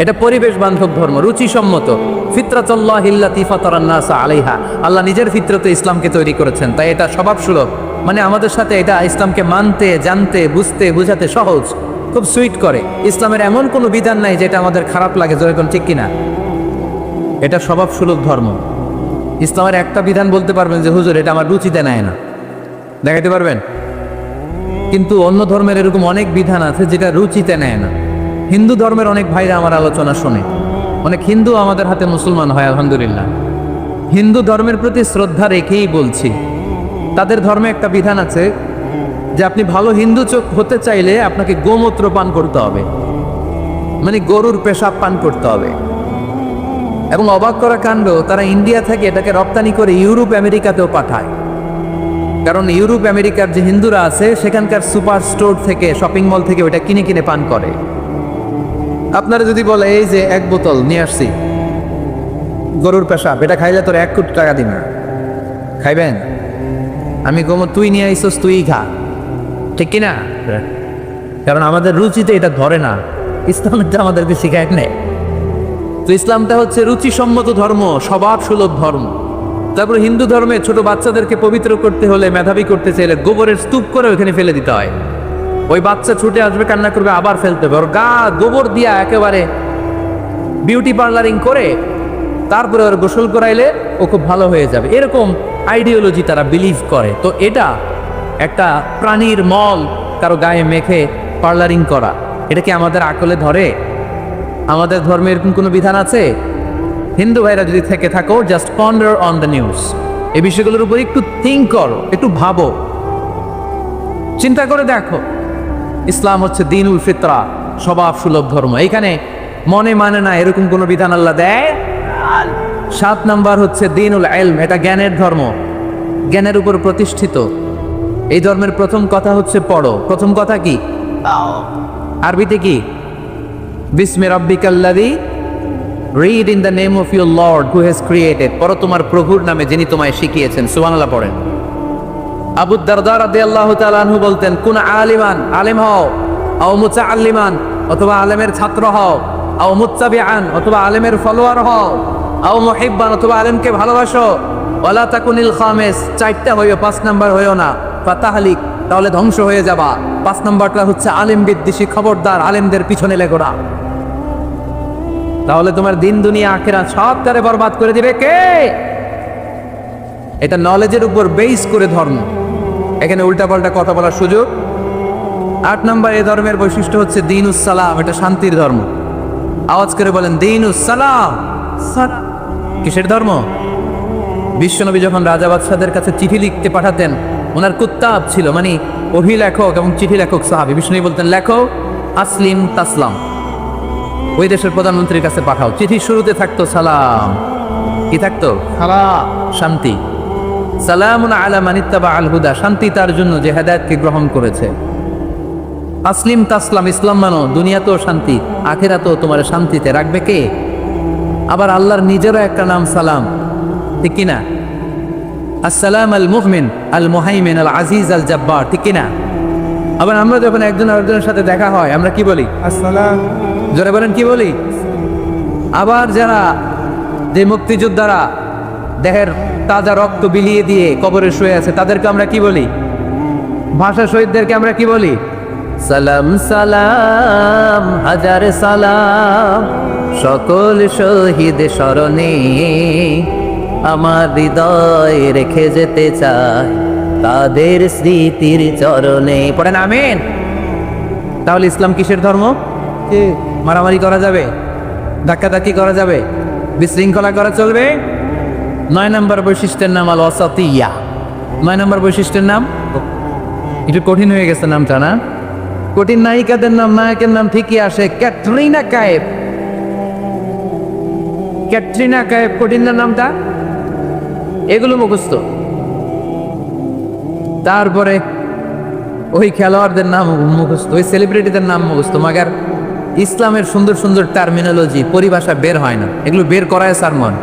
এটা পরিবেশ বান্ধব ধর্ম, রুচিসম্মত। ফিতরাতুল্লাহিল্লাতী ফাতারান নাস আলাইহা, আল্লাহ নিজের ফিতরতে ইসলামকে তৈরি করেছেন, তাই এটা স্বভাব সুলভ, মানে আমাদের সাথে এটা ইসলামকে মানতে, জানতে, বুঝতে, বুঝাতে সহজ, খুব সুইট করে। ইসলামের এমন কোনো বিধান নাই যেটা আমাদের খারাপ লাগে, যেরকম ঠিক কিনা? এটা স্বভাব সুলভ ধর্ম। ইসলামের একটা বিধান বলতে পারবেন যে হুজুর এটা আমার রুচিতে নেয় না, দেখাইতে পারবেন? কিন্তু অন্য ধর্মের এরকম অনেক বিধান আছে যেটা রুচিতে নেয় না। হিন্দু ধর্মের অনেক ভাইরা আমার আলোচনা শোনে, অনেক হিন্দু আমাদের হাতে মুসলমান হয় আলহামদুলিল্লাহ। হিন্দু ধর্মের প্রতি শ্রদ্ধা রেখেই বলছি, তাদের ধর্মে একটা বিধান আছে যে আপনি ভালো হিন্দু হতে চাইলে আপনাকে গোমূত্র পান করতে হবে, মানে গরুর পেশাব পান করতে হবে। এবং অবাক করা কাণ্ড, তারা ইন্ডিয়া থেকে এটাকে রপ্তানি করে ইউরোপ আমেরিকাতেও পাঠায়, কারণ ইউরোপ আমেরিকার যে হিন্দুরা আছে সেখানকার সুপার স্টোর থেকে, শপিং মল থেকে ওটা কিনে কিনে পান করে। আপনারা যদি বলে এই যে 1 বোতল নিয়ে আসছি গরুর পেশাব, এটা খাইলে তোর 1 কোটি টাকা দিন, খাইবেন? আমি তুই নিয়ে আইসস, তুই খা, ঠিক কিনা? কারণ আমাদের রুচিতে এটা ধরে না, ইসলামটা আমাদেরকে শিখায় নেই। তো ইসলামটা হচ্ছে রুচিসম্মত ধর্ম, স্বভাব সুলভ ধর্ম। তারপরে হিন্দু ধর্মে ছোট বাচ্চাদেরকে পবিত্র করতে হলে, মেধাবী করতে চাইলে গোবরের স্তূপ করে ওখানে ফেলে দিতে হয়। ওই বাচ্চা ছুটে আসবে, কান্না করবে, আবার ফেলতে হবে, ওর গা গোবর দিয়া একেবারে বিউটি পার্লারিং করে তারপরে ওর গোসল করাইলে ও খুব ভালো হয়ে যাবে, এরকম আইডিওলজি তারা বিলিভ করে। তো এটা একটা প্রাণীর মল কারো গায়ে মেখে পার্লারিং করা, এটা কি আমাদের আকলে ধরে? আমাদের ধর্মে এরকম কোনো বিধান আছে? হিন্দু ভাইরা যদি থেকে থাকো, just ponder on the news, এই বিষয়গুলোর উপর একটু থিঙ্ক করো, একটু ভাবো, চিন্তা করে দেখো। ইসলাম হচ্ছে দ্বীনুল ফিতরা, স্বভাব সুলভ ধর্ম। এখানে মনে মানে না এরকম কোনো বিধান আল্লাহ দেয়। 7 নাম্বার হচ্ছে দ্বীনুল ইলম, এটা জ্ঞানের ধর্ম, জ্ঞানের উপর প্রতিষ্ঠিত। এই ধর্মের প্রথম কথা হচ্ছে পড়ো। প্রথম কথা কি? আরবিতে কি? বিসমি রাব্বিকাল্লাযী, read in the name of your lord who has created, পড়ো তোমার প্রভুর নামে যিনি তোমায় শিখিয়েছেন। সুবহানাল্লাহ পড়েন। আবু দারদা রাদিয়াল্লাহু তাআলা আনহু বলতেন, কুন আলিমান, আলেম হও, আও মুতাআল্লিমান, অথবা আলেমের ছাত্র হও, আও মুত্তাবিআন, অথবা আলেমের ফলোয়ার হও, আও মুহিব্বান, অথবা আলেমকে ভালোবাসো, ওয়ালা তাকুনিল খামিস, চারটা হইও, 5 নাম্বার হইও না, ফাতাহলিক, তাহলে ধ্বংস হয়ে যাবা। 5 নাম্বারটা হচ্ছে আলেম বিদ্বেষী, খবরদার আলেমদের পিছনে লেগো না, তাহলে তোমার দিন দুনিয়া আখিরাত সবটারে বরবাদ করে দিবে কে? এটা নলেজের উপর বেস করে ধর্ম, এখানে উল্টাপাল্টা কথা বলার সুযোগ। 8 নাম্বার এই ধর্মের বৈশিষ্ট্য হচ্ছে দীনুস সালাম, এটা শান্তির ধর্ম। আওয়াজ করে বলেন দীনুস সালাম। কিসের ধর্ম? বিশ্বনবী যখন রাজা বাদশাদের কাছে চিঠি লিখতে পাঠাতেন, ওনার কুত্তাব ছিল, মানে অভিলেখক এবং চিঠি লেখক সাহাবী। বিশ্বনবী বলতেন, লেখো আসলিম তাসলাম, ওই দেশের প্রধানমন্ত্রীর কাছে পাঠাও। চিঠি শুরুতে থাকতো সালাম, কি থাকতো? শান্তি। সালামুন আলা মান ইত্তাবা আল হুদা, শান্তি তার জন্য যে হেদায়েতকে গ্রহণ করেছে। আসলিম তাসলাম, ইসলাম মানো, দুনিয়াতেও শান্তি, আখিরাতেও তোমার শান্তিতে রাখবে কে? আবার আল্লাহর নিজেরও একটা নাম সালাম, ঠিক কিনা? আসসালাম আল মুহমিন আল মুহাইমিন আল আজিজ আল জাব্বার, ঠিক কিনা? আবার আমরা যখন একজন আরেকজনের সাথে দেখা হয় আমরা কি বলি? আসসালাম। জোরে বলেন, কি বলি? আবার যারা যে মুক্তিযোদ্ধারা দেহের তাজা রক্ত বিলিয়ে দিয়ে কবরে শুয়ে আছে তাদেরকে আমরা কি বলি? ভাষা শহীদদেরকে আমরা কি বলি? সালাম সালাম হাজার সালাম, সকল শহীদ স্মরণে আমার হৃদয় রেখে যেতে চাই তাদের স্মৃতির চরণে। পড়েন আমিন। তাহলে ইসলাম কিসের ধর্ম? মারামারি করা যাবে? ধাক্কাধাক্কি করা যাবে? বিশৃঙ্খলা করা চলবে? 9 নম্বর বৈশিষ্ট্যের নাম আল ওয়াসাতিয়া। 9 নম্বর বৈশিষ্ট্যের নাম, একটু কঠিন হয়ে গেছে নামটা না? কঠিন নায়িকাদের নাম, নায়কের নাম ঠিকই আসে, ক্যাটরিনা কাইফ। ক্যাটরিনা কাইফ, কঠিন না নামটা? এগুলো মুখস্থ। তারপরে ওই খেলোয়াড়দের নাম মুখস্থ, ওই সেলিব্রিটিদের নাম মুখস্থ, মাগার ইসলামের সুন্দর সুন্দর টার্মিনোলজি, পরিভাষা বের হয় না, এগুলো বের করায় সারমন।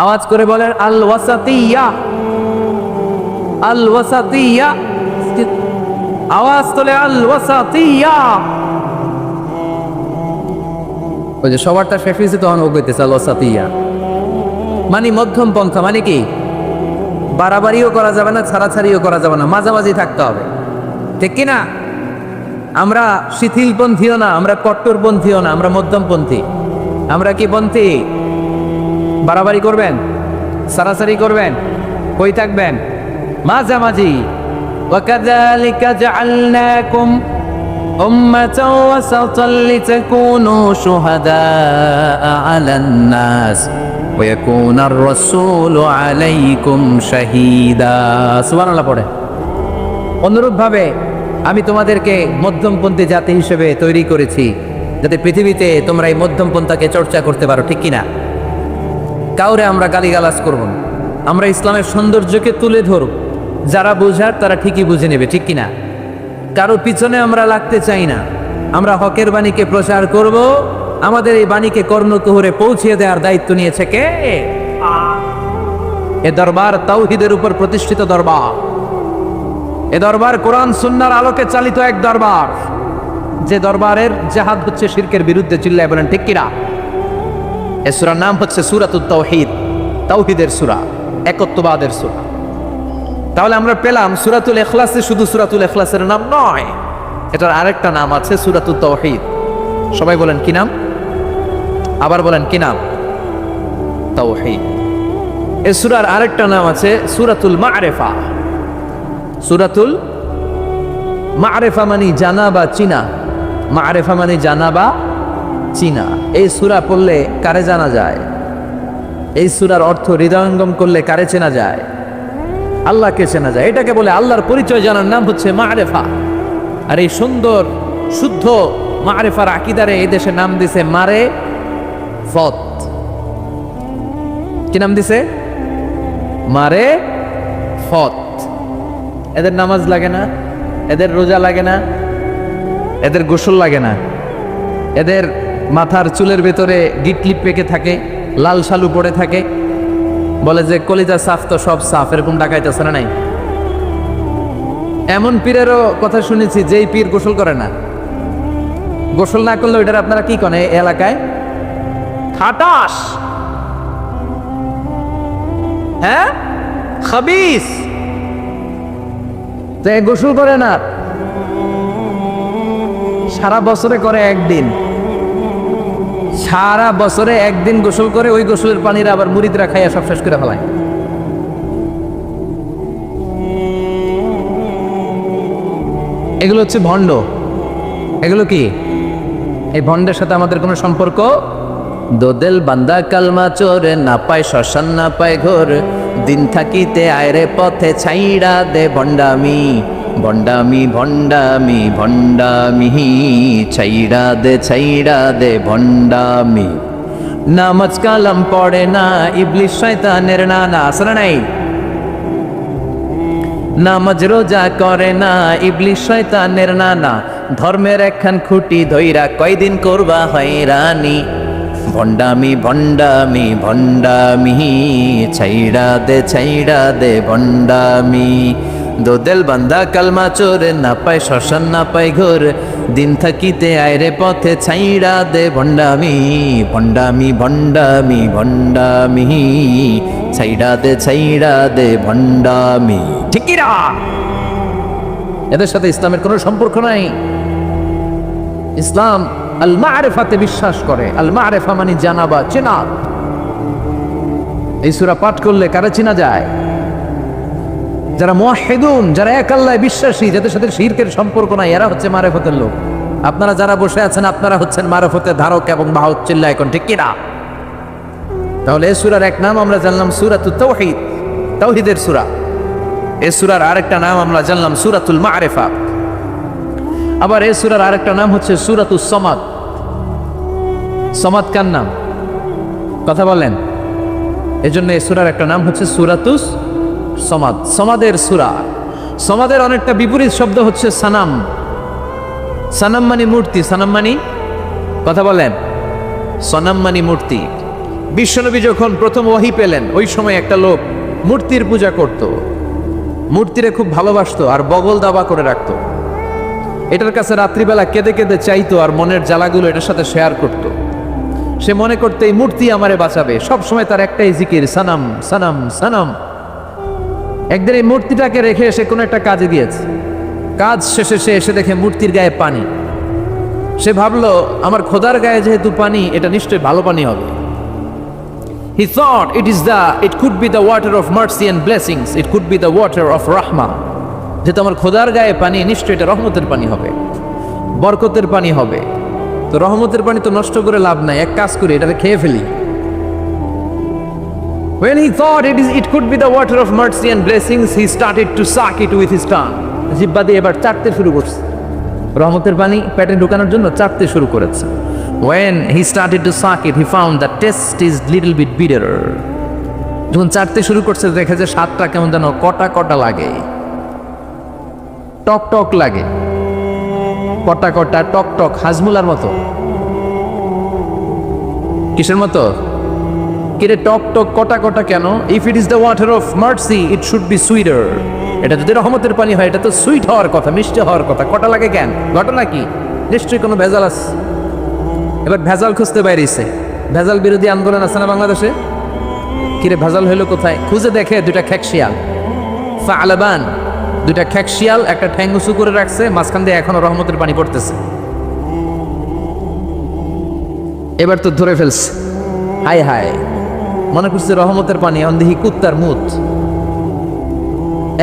আওয়াজ করে বলেন আল ওয়াসাতিয়া, আল ওয়াসাতিয়া, আওয়াজ তোলে আল ওয়াসাতিয়া। ওই যে সবারটা শেষ হয়েছে তখন ও কইতেছে আল ওয়াসাতিয়া, মানে মধ্যম পন্থা। মানে কি? বাড়াবাড়িও করা যাবে না, ছাড়াছাড়িও করা যাবে না, মাঝামাঝি থাকতে হবে, ঠিক কিনা? আমরা শিথিলপন্থীও না, আমরা কট্টরপন্থীও না, আমরা মধ্যমপন্থী। আমরা কি পন্থী? বাড়াবাড়ি করবেন, ছাড়াছাড়ি করবেন, কই থাকবেন? মাঝামাঝি। ওয়াকাযালিকা জাআলনাকুম উম্মাতাও ওয়াসাতাল লিতাকুনু শুহাদাআ আলান নাস ওয়া ইয়াকুনার রাসূলু আলাইকুম শাহীদা। সুবহানাল্লাহ পড়ে। অনুরূপভাবে আমি তোমাদেরকে মধ্যমপন্থী জাতি হিসেবে তৈরি করেছি, যাতে পৃথিবীতে তোমরা এই মধ্যমপন্থাকে চর্চা করতে পারো, ঠিক কিনা? কাউরে আমরা গালিগালাজ করব না, আমরা ইসলামের সৌন্দর্যকে তুলে ধরব, যারা বোঝার তারা ঠিকই বুঝে নেবে, ঠিক কিনা? কারো পিছনে আমরা লাগতে চাই না, আমরা হকের বাণীকে প্রচার করব। আমাদের এই বাণীকে কর্ণকুহরে পৌঁছিয়ে দেওয়ার দায়িত্ব নিয়েছে কে? এ দরবার তাওহীদের উপর প্রতিষ্ঠিত দরবার। এ দরবার কোরআন সুন্নাহর আলোকে চালিত এক দরবার, যে দরবারের জিহাদ হচ্ছে শিরকের বিরুদ্ধে। চিল্লায় বলেন ঠিক কিনা? এই সূরার নাম হচ্ছে সূরাতুত তাওহীদ, তাওহীদের সূরা, একত্ববাদের সূরা। তাহলে আমরা পেলাম সূরাতুল ইখলাসে শুধু সূরাতুল ইখলাসের নাম নয়, এটার আরেকটা নাম আছে সূরাতুত তাওহীদ। সবাই বলেন কি নাম? আবার বলেন কি নাম? তাওহীদ। এই সূরার আরেকটা নাম আছে সূরাতুল মা'রিফা। সূরাতুল মা'রিফা মানে জানা বা চিনা। মা'রিফা মানে জানা বা চিনা। এই সূরা পড়লে কারে জানা যায়? এই সূরার অর্থ হৃদয়ঙ্গম করলে কারে চেনা যায়? আল্লাহকে চেনা যায়। এটাকে বলে আল্লাহর পরিচয় জানার নাম হচ্ছে মা'রিফা। আর এই সুন্দর শুদ্ধ মা'রিফার আকীদারে এই দেশে নাম দিছে মারে ফত। কি নাম দিছে? মারে ফত। এদের নামাজ লাগে না, এদের রোজা লাগে না, এদের গোসল লাগে না, এদের মাথার চুলের ভেতরে গিটলিপ পেকে থাকে, লাল শালু পড়ে থাকে, বলে যে কলিজা সাফ তো সব সাফ, এরকম ডাকাইতেছে না নাই? এমন পীরেরও কথা শুনেছি যেই পীর গোসল করে না। গোসল না করলে ওইটার আপনারা কি করেন এই এলাকায়? খাটাস, হ্যাঁ, খাবিস। তো গোসল করে না, সারা বছরে করে একদিন, সারা বছরে একদিন গোসল করে, ওই গোসলের পানিরা আবার মুরিদরা খাইয়া সব শেষ করে ফেলায়। এগুলো হচ্ছে ভণ্ড। এগুলো কি? এই ভণ্ডের সাথে আমাদের কোনো সম্পর্ক? দোদেল বান্দা কালমা চোরে, না পায় শ্মশান না পায় ঘোর, দিন থাকিতে আয়রে পথে ছাইড়া দে ভণ্ডামি, ভণ্ডামি ভণ্ডামি ভণ্ডামি, ছাইড়া দে ভণ্ডামি। নামাজ কালাম পড়ে না, ইবলিশ শয়তানের নানা, আছে না নাই? নামাজ রোজা করে না, ইবলিশ শয়তানের নানা, ধর্মের একখান খুঁটি ধইরা কয়দিন করবা হয়রানি, ভণ্ডামি ভণ্ডামি ভণ্ডামি, ছাইড়া দে ভণ্ডামি। দোদেল বান্দা কালমা চোর, না পায় শ্মশান না পায় ঘোর, দিন থাকিতে আয়রে পথে ছাইড়া দে ভণ্ডামি, ভণ্ডামি ভণ্ডামি ভণ্ডামি, ছাইড়া দে ভণ্ডামি। ঠিক কি না? এদের সাথে ইসলামের কোনো সম্পর্ক নাই। ইসলাম আল মারিফাতে বিশ্বাস করে। আল মারিফা মানে জানা বা চেনা। এই সূরা পাঠ করলে কারা চেনা যায়? যারা মুওয়াহহিদুন, যারা এক আল্লাহয় বিশ্বাসী, যাদের সাথে শিরকের সম্পর্ক নাই, এরা হচ্ছে মারিফতের লোক। আপনারা যারা বসে আছেন, আপনারা হচ্ছেন মারিফতের ধারক এবং বাহক। চিল্লা এখন ঠিক কি না? তাহলে এই সূরার এক নাম আমরা জানলাম সূরাতুত তাওহীদ, তাওহীদের সূরা। এই সূরার আরেকটা নাম আমরা জানলাম সূরাতুল মারিফা। আবার এই সূরার আরেকটা নাম হচ্ছে সূরাতুস সামাদ। সামাদ কার নাম? কথা বলেন। এজন্য এই সূরার একটা নাম হচ্ছে সূরাতুস সামাদ, সামাদের সূরা। সামাদের অনেকটা বিপরীত শব্দ হচ্ছে সানাম। সানাম মানে মূর্তি, সানাম মানে, কথা বলেন, সনাম মানে মূর্তি। বিশ্বনবী যখন প্রথম ওহী পেলেন, ওই সময় একটা লোক মূর্তির পূজা করত, মূর্তিরে খুব ভালোবাসতো আর বগল দাবা করে রাখতো। এটার কাছে রাত্রিবেলা কেঁদে কেঁদে চাইতো আর মনের জ্বালাগুলো এটার সাথে শেয়ার করত। সে মনে করতে এই মূর্তি আমারে বাঁচাবে, সব সময় তার একটাই জিকির, সানাম সানাম সানাম। একদিন এই মূর্তিটাকে রেখে এসে কোনো একটা কাজে গিয়েছে। কাজ শেষে সে এসে দেখে মূর্তির গায়ে পানি। সে ভাবলো আমার খোদার গায়ে যেহেতু পানি, এটা নিশ্চয়ই ভালো পানি হবে। He thought it could be the water of mercy and blessings, it could be the water of rahmah. যেহেতু আমার খোদার গায়ে পানি, নিশ্চয়ই এটা রহমতের পানি হবে, বরকতের পানি হবে। তো রহমতের পানি তো নষ্ট করে লাভ নাই, এক কাজ করি এটাকে খেয়ে ফেলি। When he thought it could be the water of mercy and blessings, he started to suck it with his tongue. জিহ্বা দিয়ে এবার চাটতে শুরু করছে, রহমতের পানি পেটে ঢোকানোর জন্য চাটতে শুরু করেছে। When he started to suck it, he found the taste is little bit bitter. যখন চাটতে শুরু করছে দেখে যে স্বাদটা কেমন যেন কটা কটা লাগে, টক টক লাগে, কটা কটা টক টক, হাজমুলার মতো। কিসের মতো? কিরে টক টক কটা কটা কেন? If it is the water of mercy, it should be sweeter. এটা যদি রহমতের পানি হয়, এটা তো সুইট হওয়ার কথা, মিষ্টি হওয়ার কথা। কটা লাগে কেন? ঘটনা কি? নিশ্চয়ই কোনো ভেজাল আছে। এবার ভেজাল খুঁজতে বাইরেছে। ভেজাল বিরোধী আন্দোলন আছে না বাংলাদেশে? কিরে ভেজাল হইলো কোথায়? খুঁজে দেখে দুইটা খেকশিয়াল, ফালাবান, দুইটা খেকশিয়াল একটা ঠ্যাং উঁচু করে রাখছে, মাঝখান দিয়ে এখনো রহমতের পানি পড়তেছে। এবার তো ধরে ফেলছে, হায় হায়, মনে করছে রহমতের পানি, এখন দেখি কুত্তার মুত,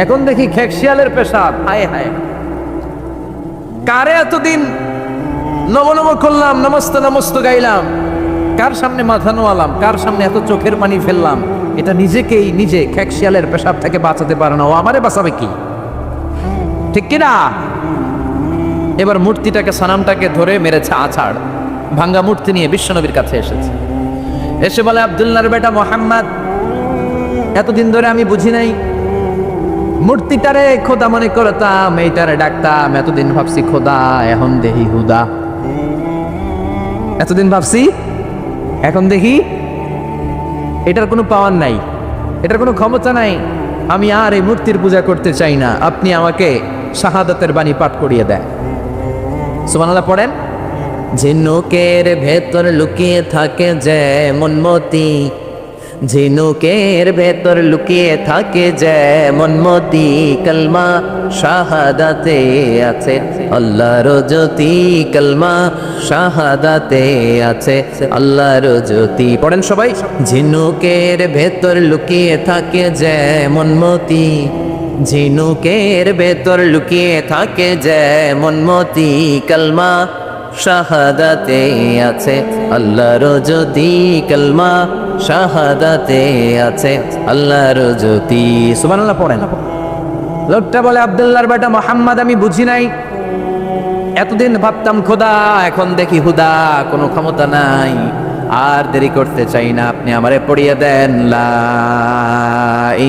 এখন দেখি খেকশিয়ালের পেশাব, হায় হায়। কারে এতদিন নম নম করলাম, নমস্ত নমস্ত গাইলাম, কার সামনে মাথা নোয়ালাম, কার সামনে এত চোখের পানি ফেললাম? এটা নিজেকেই নিজে খেকশিয়ালের পেশাব থেকে বাঁচাতে পারে না, ও আমারে বাঁচাবে কি? ঠিক কিনা? এবার মূর্তিটাকে, সানামটাকে ধরে মেরেছে আছাড়। ভাঙ্গা মূর্তি নিয়ে বিশ্বনবীর কাছে এসেছে। এসে বলে, আব্দুল্লাহর বেটা মোহাম্মদ, এতদিন ধরে আমি বুঝি নাই, মূর্তিটারে খোদা মনে করতাম, এইটারে ডাকতাম, এতদিন ভাবছি খোদা, এখন দেখি হুদা। এতদিন ভাবছি, এখন দেখি এটার কোনো পাওয়ার নাই, এটার কোনো ক্ষমতা নাই, আমি আর এই মূর্তির পূজা করতে চাই না, আপনি আমাকে শাহাদাতের বাণী পাঠ করিয়ে দেন। সুবহানাল্লাহ পড়েন। ঝিনুকের ভেতর লুকিয়ে থাকে যেমন মতি, ঝিনুকের ভেতর লুকিয়ে থাকে যেমন মতি, কলমা শাহাদাতে আছে আল্লাহর জ্যোতি, কলমা শাহাদাতে আছে আল্লাহর জ্যোতি। পড়েন সবাই। ঝিনুকের ভেতর লুকিয়ে থাকে যেমন মতি, ঝিনুকের ভেতর লুকিয়ে থাকে যেমন মতি, কলমা শাহাদাতে আছে আল্লাহর জ্যোতি, কলমা শাহাদাতে আছে আল্লাহর জ্যোতি। সুবহানাল্লাহ পড়েন। লোকটা বলে, আব্দুল্লাহর বেটা মুহাম্মদ, আমি বুঝি নাই, এতদিন ভাবতাম খোদা, এখন দেখি হুদা, কোনো ক্ষমতা নাই, আর দেরি করতে চাই না, আপনি আমারে পড়িয়ে দেন লা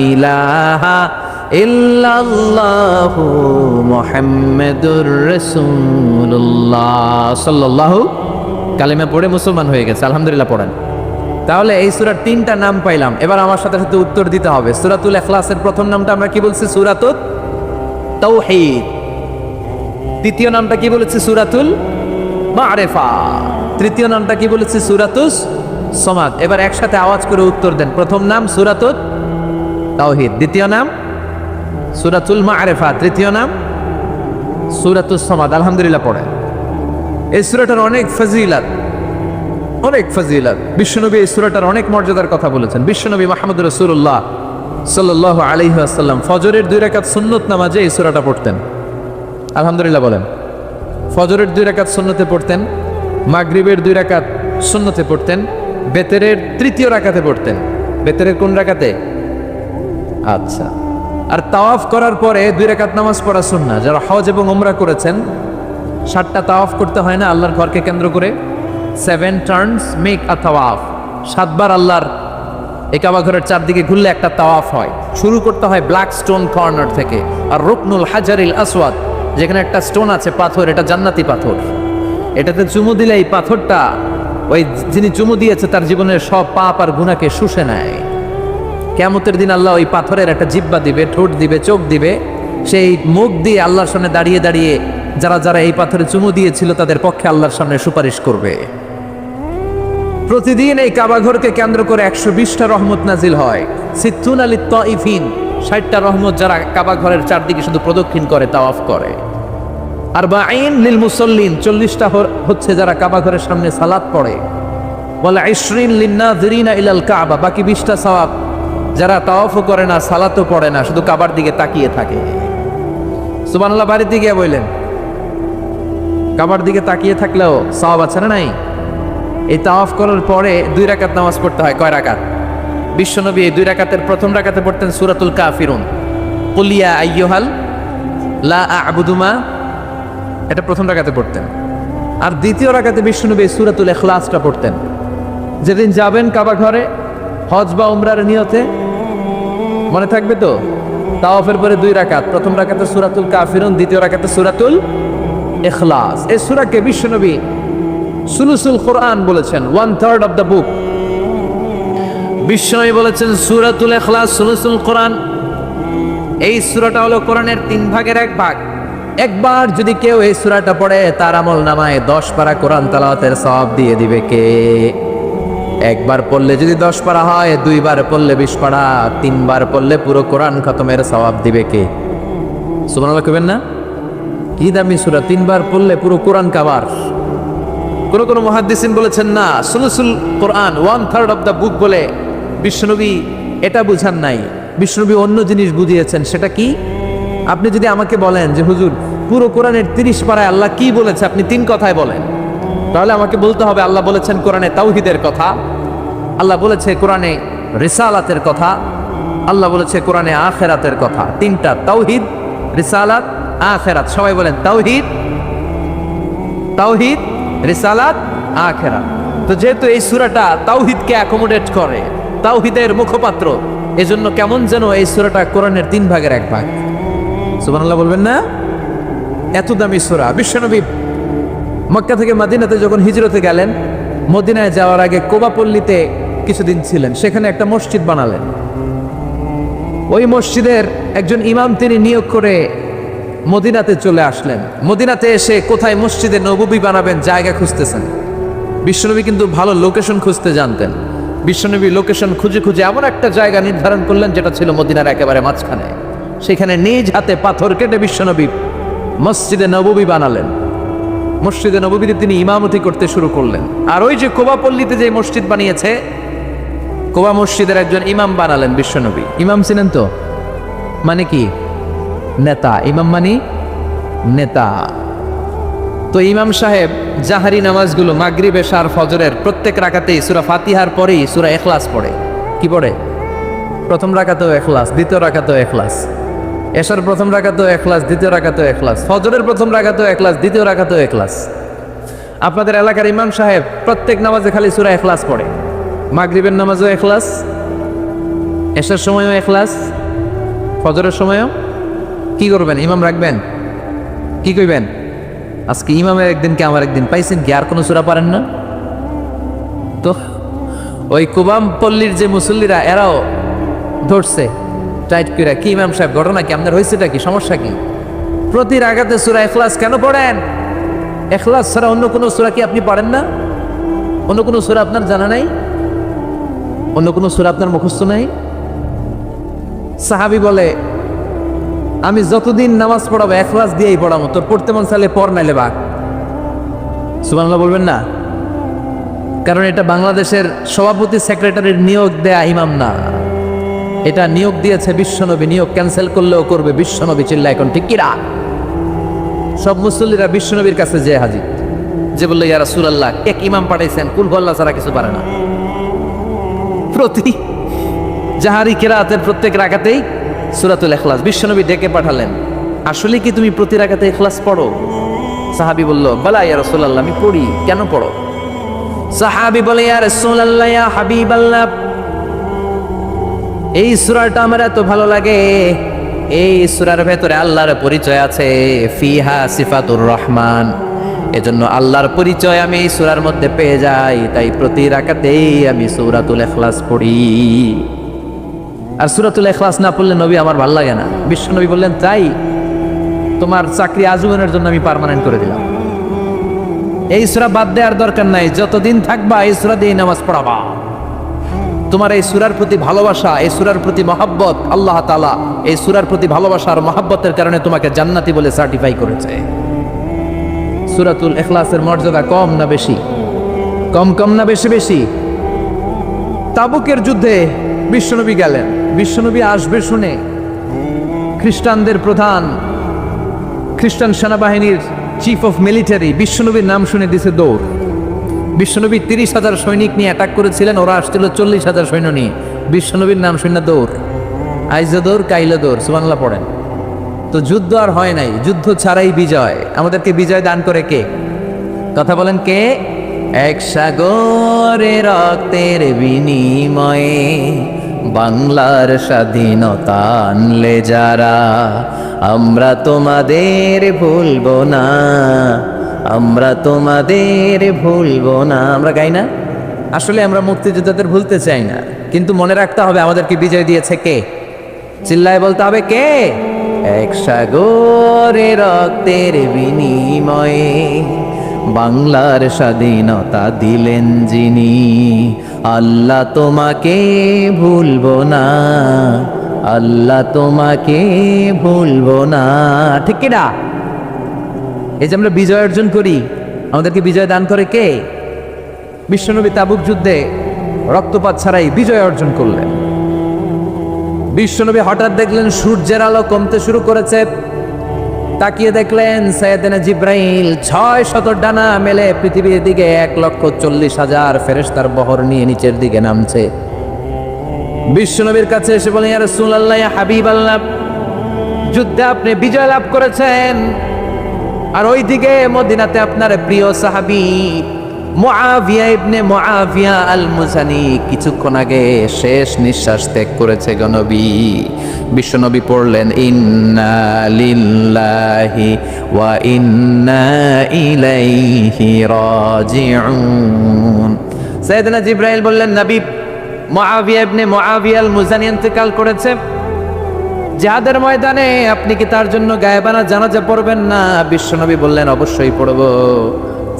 ইলাহা ইল্লাল্লাহু মুহাম্মাদুর রাসূলুল্লাহ সাল্লাল্লাহু, কালিমা পড়ে মুসলমান হয়ে গেছে, আলহামদুলিল্লাহ পড়েন। তাহলে এই সূরার তিনটা নাম পাইলাম, এবার আমার সাথে সাথে উত্তর দিতে হবে। সূরাতুল ইখলাসের প্রথম নামটা আমরা কি বলছি? সূরাতুত তাওহীদ। দ্বিতীয় নামটা কি বলেছি? সূরাতুল মা'রিফা। তৃতীয় নামটা কি বলেছি? সূরাতুস সমাদ। এবার একসাথে আওয়াজ করে উত্তর দেন। প্রথম নাম সূরাতুত তাওহীদ, দ্বিতীয় নাম সূরাতুল মা'রিফা, তৃতীয় নাম সূরাতুস সমাদ। আলহামদুলিল্লাহ পড়ে। এই সূরাটার অনেক ফজিলত, অনেক ফজিলত। বিশ্বনবী এই সূরাটার অনেক মর্যাদার কথা বলেছেন। বিশ্বনবী মুহাম্মদ রাসূলুল্লাহ সাল্লাল্লাহু আলাইহি ওয়াসাল্লাম ফজরের 2 রাকাত সুন্নত নামাজে এই সূরাটা পড়তেন। আলহামদুলিল্লাহ বলেন। ফজরের 2 রাকাত সুন্নতে পড়তেন, মাগরিবের 2 রাকাত সুন্নতে পড়তেন, বেতেরের 3য় রাকাতে পড়তেন। বেতেরের কোন রাকাতে? আচ্ছা। আর তাওয়াফ করার পরে 2 রাকাত নামাজ পড়া সুন্নাহ। যারা হজ এবং উমরা করেছেন, 7টা তাওয়াফ করতে হয় না আল্লাহর ঘরকে কেন্দ্র করে? 7 টার্নস মেক আ তাওয়াফ। 7 বার আল্লাহর এই কাবা ঘরের চারদিকে ঘুরলে একটা তাওয়াফ হয়। শুরু করতে হয় ব্ল্যাক স্টোন কর্নার থেকে, আর রুকনুল হাজারিল আসওয়াদ, যেখানে একটা স্টোন আছে, পাথর, এটা জান্নাতি পাথর। এটাতে চুমু দিলে এই পাথরটা ওই যিনি চুমু দিয়েছে তার জীবনের সব পাপ আর গুনাহকে শুষে নেয়। কিয়ামতের দিন আল্লাহ ওই পাথরের একটা জিহ্বা দিবে, ঠোঁট দিবে, চোখ দিবে, সেই মুখ দিয়ে আল্লাহর সামনে দাঁড়িয়ে দাঁড়িয়ে যারা যারা এই পাথরে চুমু দিয়েছিল তাদের পক্ষে আল্লাহর সামনে সুপারিশ করবে। প্রতিদিন এই কাবা ঘরকে কেন্দ্র করে 120টা রহমত নাজিল হয়। সিত্তুনা লিত তাইফিন, 60টা রহমত যারা কাবা ঘরের চারদিকে শুধু প্রদক্ষিণ করে, তাওয়াফ করে। আরবাঈন লিল মুসাল্লিন, 40টা হচ্ছে যারা কাবা ঘরের সামনে সালাত পড়ে। ওয়াল 20 লিন নাযিরিনা ইলাল কাবা, বাকি 20টা সওয়াব যারা তাওয়াফও করে না, সালাতও পড়ে না, শুধু কাবার দিকে তাকিয়ে থাকে। সুবহানাল্লাহ বাড়িতে গিয়ে বললেন, কাবার দিকে তাকিয়ে থাকলেও সওয়াব আছে না নাই? এই তাওয়াফ করার পরে 2 রাকাত নামাজ পড়তে হয়। কয় রাকাত? বিশ্বনবী এই 2 রাকাতের প্রথম রাকাতে পড়তেন সূরাতুল কাফিরুন, কুল ইয়া আইয়ুহাল লা আ'বুদু মা, এটা প্রথম রাকাতে পড়তেন। আর দ্বিতীয় রাকাতে বিশ্বনবী সূরাতুল ইখলাসটা পড়তেন। যেদিন যাবেন কাবা ঘরে হজ বা উমরার নিয়তে, মনে থাকবে তো? তাওয়াফের পরে 2 রাকাত, প্রথম রাকাতে সূরাতুল কাফিরুন, দ্বিতীয় রাকাতে সূরাতুল ইখলাস। এই সূরাকে বিশ্বনবী সুলুসুল কোরআন বলেছেন, 1/3 অফ দ্য বুক। বিশ্বনবী বলেছেন সূরাতুল ইখলাস সুলুসুল কোরআন। এই সূরাটা হলো কোরআনের 3 ভাগের 1 ভাগ। একবার যদি কেউ এই সূরাটা পড়ে, তার আমল নামায় 10 পারা কোরআন তেলাওয়াতের সওয়াব দিয়ে দিবে কে? একবার পড়লে যদি 10 পারা হয়, 2 বার পড়লে 20 পারা, 3 বার পড়লে পুরো কোরআন খতমের সওয়াব দিবে কে? সুবহানাল্লাহ কইবেন না? কি দামি সূরা, 3 বার পড়লে পুরো কোরআন কাবার। কোন কোন মুহাদ্দিসিন বলেছেন না, সুলুসুল কোরআন 1/3 অফ দ্য বুক বলে বিশ্বনবী এটা বুঝান নাই, বিশ্বনবী অন্য জিনিস বুঝিয়েছেন। সেটা কি? আপনি যদি আমাকে বলেন যে হুজুর পুরো কোরআনের 30 পারায় আল্লাহ কি বলেছে, আপনি 3 কথায় বলেন, তাহলে আমাকে বলতে হবে আল্লাহ বলেছেন কোরআনে তাওহীদের কথা, আল্লাহ বলেছে কোরআনে রিসালাতের কথা, আল্লাহ বলেছে কোরআনে আখিরাতের কথা। 3টা, তাওহীদ, রিসালাত, আখিরাত। সবাই বলেন তাওহীদ, তাওহীদ, রিসালাত, আখিরাত। তো যেহেতু এই সূরাটা তাওহীদকে অ্যাকোমোডেট করে, তাওহীদের মুখপাত্র, এজন্য কেমন যেন এই সূরাটা কোরআনের 3 ভাগের 1 ভাগ। সুবহানাল্লাহ বলবেন না? এত দামি সূরা। বিশ্বনবী মক্কা থেকে মদিনাতে যখন হিজরতে গেলেন, মদিনায় যাওয়ার আগে কোবা পল্লীতে কিছুদিন ছিলেন, সেখানে একটা মসজিদ বানালেন। ওই মসজিদের একজন ইমাম তিনি নিয়োগ করে মদিনাতে চলে আসলেন। মদিনাতে এসে কোথায় মসজিদে নববী বানাবেন জায়গা খুঁজতেছেন। বিশ্বনবী কিন্তু ভালো লোকেশন খুঁজতে জানতেন। বিশ্বনবী লোকেশন খুঁজে খুঁজে এমন একটা জায়গা নির্ধারণ করলেন যেটা ছিল মদিনার একেবারে মাঝখানে। সেখানে নিজ হাতে পাথর কেটে বিশ্বনবী মসজিদে নববী বানালেন। মসজিদে নববীতে তিনি ইমামতি করতে শুরু করলেন। আর ওই যে কোবা পল্লীতে যে মসজিদ বানিয়েছে, কোবা মসজিদের একজন ইমাম বানালেন বিশ্বনবী। ইমাম ছিলেন তো মানে কি নেতা, ইমাম মানে নেতা। তো ইমাম সাহেব জাহারি নামাজগুলো মাগরিব এশা আর ফজরের প্রত্যেক রাকাতেই সূরা ফাতিহার পরেই সূরা ইখলাস পড়ে। কি পড়ে? প্রথম রাকাতেও ইখলাস, দ্বিতীয় রাকাতেও ইখলাস, এশার প্রথম রাকাতেও ইখলাস, দ্বিতীয় রাকাতেও ইখলাস, ফজরের প্রথম রাকাতেও ইখলাস, দ্বিতীয় রাকাতেও ইখলাস। আপনাদের এলাকার ইমাম সাহেব প্রত্যেক নামাজে খালি সূরা ইখলাস পড়ে। মাগরিবের নামাজও ইখলাস, এশার সময়ও ইখলাস, ফজরের সময়ও। কি করবেন? ইমাম রাখবেন? কি কইবেন? আজকে ইমামের একদিন কি আমার একদিন পাইছেন কি? আর কোনো সূরা পারেন না তো? ওই কুবাম পল্লীর যে মুসল্লিরা এরাও ধরছে টাইট করে, কি ইমাম সাহেব ঘটনা কি আপনার হয়েছেটা কি, সমস্যা কি? প্রতি রাকাতে সূরা ইখলাস কেন পড়েন? ইখলাস ছাড়া অন্য কোনো সূরা কি আপনি পড়েন না? অন্য কোনো সূরা আপনার জানা নাই? অন্য কোনো সূরা আপনার মুখস্থ নাই? সাহাবী বলে, আমি যতদিন নামাজ পড়াবো ইখলাস দিয়েই পড়াবো, তোর পড়তে মন চাইলে পড়, নাইলে বাক। সুবহানাল্লাহ বলবেন না? কারণ এটা বাংলাদেশের সভাপতি সেক্রেটারির নিয়োগ দেয়া ইমাম না, এটা নিয়োগ দিয়েছে বিশ্বনবী। নিয়োগ ক্যান্সেল করলেও করবে বিশ্বনবী। চিল্লা এখন ঠিক কিরা? সব মুসল্লিরা বিশ্বনবীর কাছে যে হাজির, যে বললো ইয়া রাসূলুল্লাহ এক ইমাম পাঠাইছেন, কুল আল্লাহ ছাড়া কিছু পারে না। প্রতি জাহারি কিরাতের প্রত্যেক রাকাতেই সূরাতুল ইখলাস। বিশ্বনবী ডেকে পাঠালেন, আসলে কি তুমি প্রতি রাকাতে ইখলাস পড়ো? সাহাবী বলল, বালা ইয়া রাসূলুল্লাহ, আমি পড়ি। কেন পড়ো? সাহাবী বলে, ইয়া রাসূলুল্লাহ, ইয়া হাবিবাল্লাহ, এই সূরাটা আমার এত ভালো লাগে। এই সূরার ভেতরে আল্লাহর পরিচয় আছে, ফিহা সিফাতুর রহমান। এজন্য আল্লাহর পরিচয় আমি এই সূরার মধ্যে পেয়ে যাই, তাই প্রতি রাকাতেই আমি সূরাতুল ইখলাস পড়ি। আর সূরাতুল ইখলাস না পড়লে নবী আমার ভালো লাগে না। বিশ্বনবী বললেন, তাই তোমার চাকরি আজীবনের জন্য আমি পার্মানেন্ট করে দিলাম। এই সূরা বাদ দেওয়ার দরকার নাই, যতদিন থাকবা এই সূরা দিয়ে নামাজ পড়াবা। তোমার এই সূরার প্রতি ভালোবাসা, এই সূরার প্রতি মহব্বত, আল্লাহ তাআলা এই সূরার প্রতি ভালোবাসা আর মহব্বতের কারণে তোমাকে জান্নাতি বলে সার্টিফাই করেছে। সূরাতুল ইখলাসের মর্যাদা কম না বেশি? কম না বেশি বেশি? তাবুকের যুদ্ধে বিশ্বনবী গেলেন। বিশ্বনবী আসবে শুনে খ্রিস্টানদের প্রধান, খ্রিস্টান সেনাবাহিনীর চিফ অফ মিলিটারি বিশ্বনবীর নাম শুনে দিছে দৌড়। বিশ্বনবী 30,000 সৈনিক নিয়ে অ্যাটাক করেছিলেন, ওরা আসছিল 40,000 সৈন্য নিয়ে। বিশ্বনবীর নাম শুনে দৌড়। আইজা দৌড়, কাইলা দৌড়, সুবহানাল্লাহ পড়েন। তো যুদ্ধ আর হয় নাই, যুদ্ধ ছাড়াই বিজয়। আমাদেরকে বিজয় দান করে কে? কথা বলেন কে? এক সাগরে রক্তের বিনিময়ে বাংলার স্বাধীনতা আনলে যারা, আমরা তোমাদের ভুলবো না, আমরা তোমাদের ভুলবো না। আমরা গাই না? আসলে আমরা মুক্তিযোদ্ধাদের ভুলতে চাই না, কিন্তু মনে রাখতে হবে আমাদেরকে বিজয় দিয়েছে কে। চিল্লায় বলতে হবে কে? এক সাগরে রক্তের বিনিময়ে বাংলার স্বাধীনতা দিলেন যিনি, আল্লাহ তোমাকে ভুলবো না, আল্লাহ তোমাকে ভুলবো না। ঠিক কিনা? এই যে আমরা বিজয় অর্জন করি, আমাদেরকে বিজয় দান করে কে? বিশ্বনবী তাবুক যুদ্ধে রক্তপাত ছাড়াই বিজয় অর্জন করলেন। বিশ্বনবী হঠাৎ দেখলেন সূর্যের আলো কমতে শুরু করেছে। তাকিয়ে দেখলেন সাইয়েদনা জিব্রাইল 600 ডানা মেলে পৃথিবীর দিকে 1,40,000 ফেরেশতার বহর নিয়ে নিচের দিকে নামছে। বিশ্বনবীর কাছে এসে বলেন, ইয়া রাসূলুল্লাহ, ইয়া হাবিবাল্লাহ, যুদ্ধে আপনি বিজয় লাভ করেছেন, আর ওইদিকে মদিনাতে আপনার প্রিয় সাহাবী মুআবিয়া ইবনে মুআবিয়া আল মুজানি কিছুক্ষণ আগে শেষ নিঃশ্বাস ত্যাগ করেছে গো নবী। বিশ্বনবী পড়লেন, ইন্না লিল্লাহি ওয়া ইন্না ইলাইহি রাজিউন। সাইয়েদনা জিব্রাইল বললেন, নবী, মুআবিয়া ইবনে মুআবিয়া আল মুজানি ইন্তেকাল করেছে, জিহাদের ময়দানে আপনি কি তার জন্য গায়েবানা জানাজা পড়বেন না? বিশ্বনবী বললেন অবশ্যই পড়ব।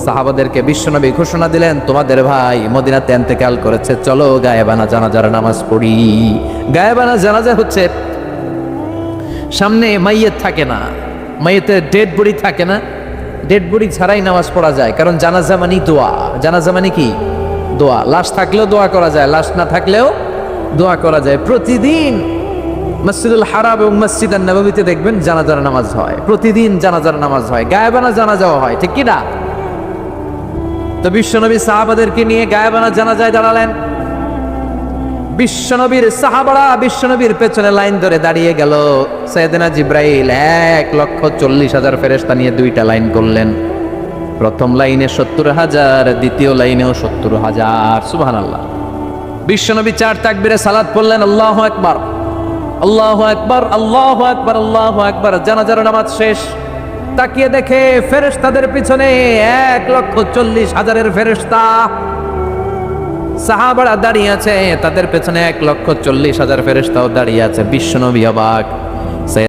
সাহাবাদেরকে বিশ্বনবী ঘোষণা দিলেন, তোমাদের ভাই মদিনাতে ইন্তেকাল করেছে, চলো গায়েবানা জানাজার নামাজ পড়ি। গায়েবানা জানাজা হচ্ছে সামনে মাইয়েত থাকে না, মাইয়েতের ডেড বডি থাকে না, ডেড বডি ছাড়াই নামাজ পড়া যায়, কারণ জানাজা মানে দোয়া। জানাজা মানে কি? দোয়া। লাশ থাকলেও দোয়া করা যায়, লাশ না থাকলেও দোয়া করা যায়। প্রতিদিন মসজিদুল হারাম এবং মসজিদ নববীতে দেখবেন জানাজার নামাজ হয়, প্রতিদিন জানাজার নামাজ হয়, গায়েবানা জানাজাও হয়, ঠিক কি না? তো বিশ্বনবী সাহাবাদেরকে নিয়ে গায়েবানা জানাজায় দাঁড়ালেন। বিশ্বনবীর সাহাবারা বিশ্বনবীর পেছনে লাইন ধরে দাঁড়িয়ে গেল। সাইয়েদনা জিব্রাইল 1,40,000 ফেরেশতা নিয়ে দুইটা লাইন করলেন। প্রথম লাইনে 70,000, দ্বিতীয় লাইনেও 70,000। সুবহানাল্লাহ। বিশ্বনবী 4 তাকবীরে সালাত পড়লেন, আল্লাহু আকবার, আল্লাহু আকবার, আল্লাহু আকবার, আল্লাহু আকবার। জানাজার নামাজ শেষ। তাকিয়ে দেখে ফেরেশতাদের পিছনে 1,40,000 ফেরেশতা। সাহাবারা দাঁড়িয়ে আছে, তাদের পেছনে 1,40,000 ফেরেশতাও দাঁড়িয়ে আছে। বিশ্বনবী অবাক।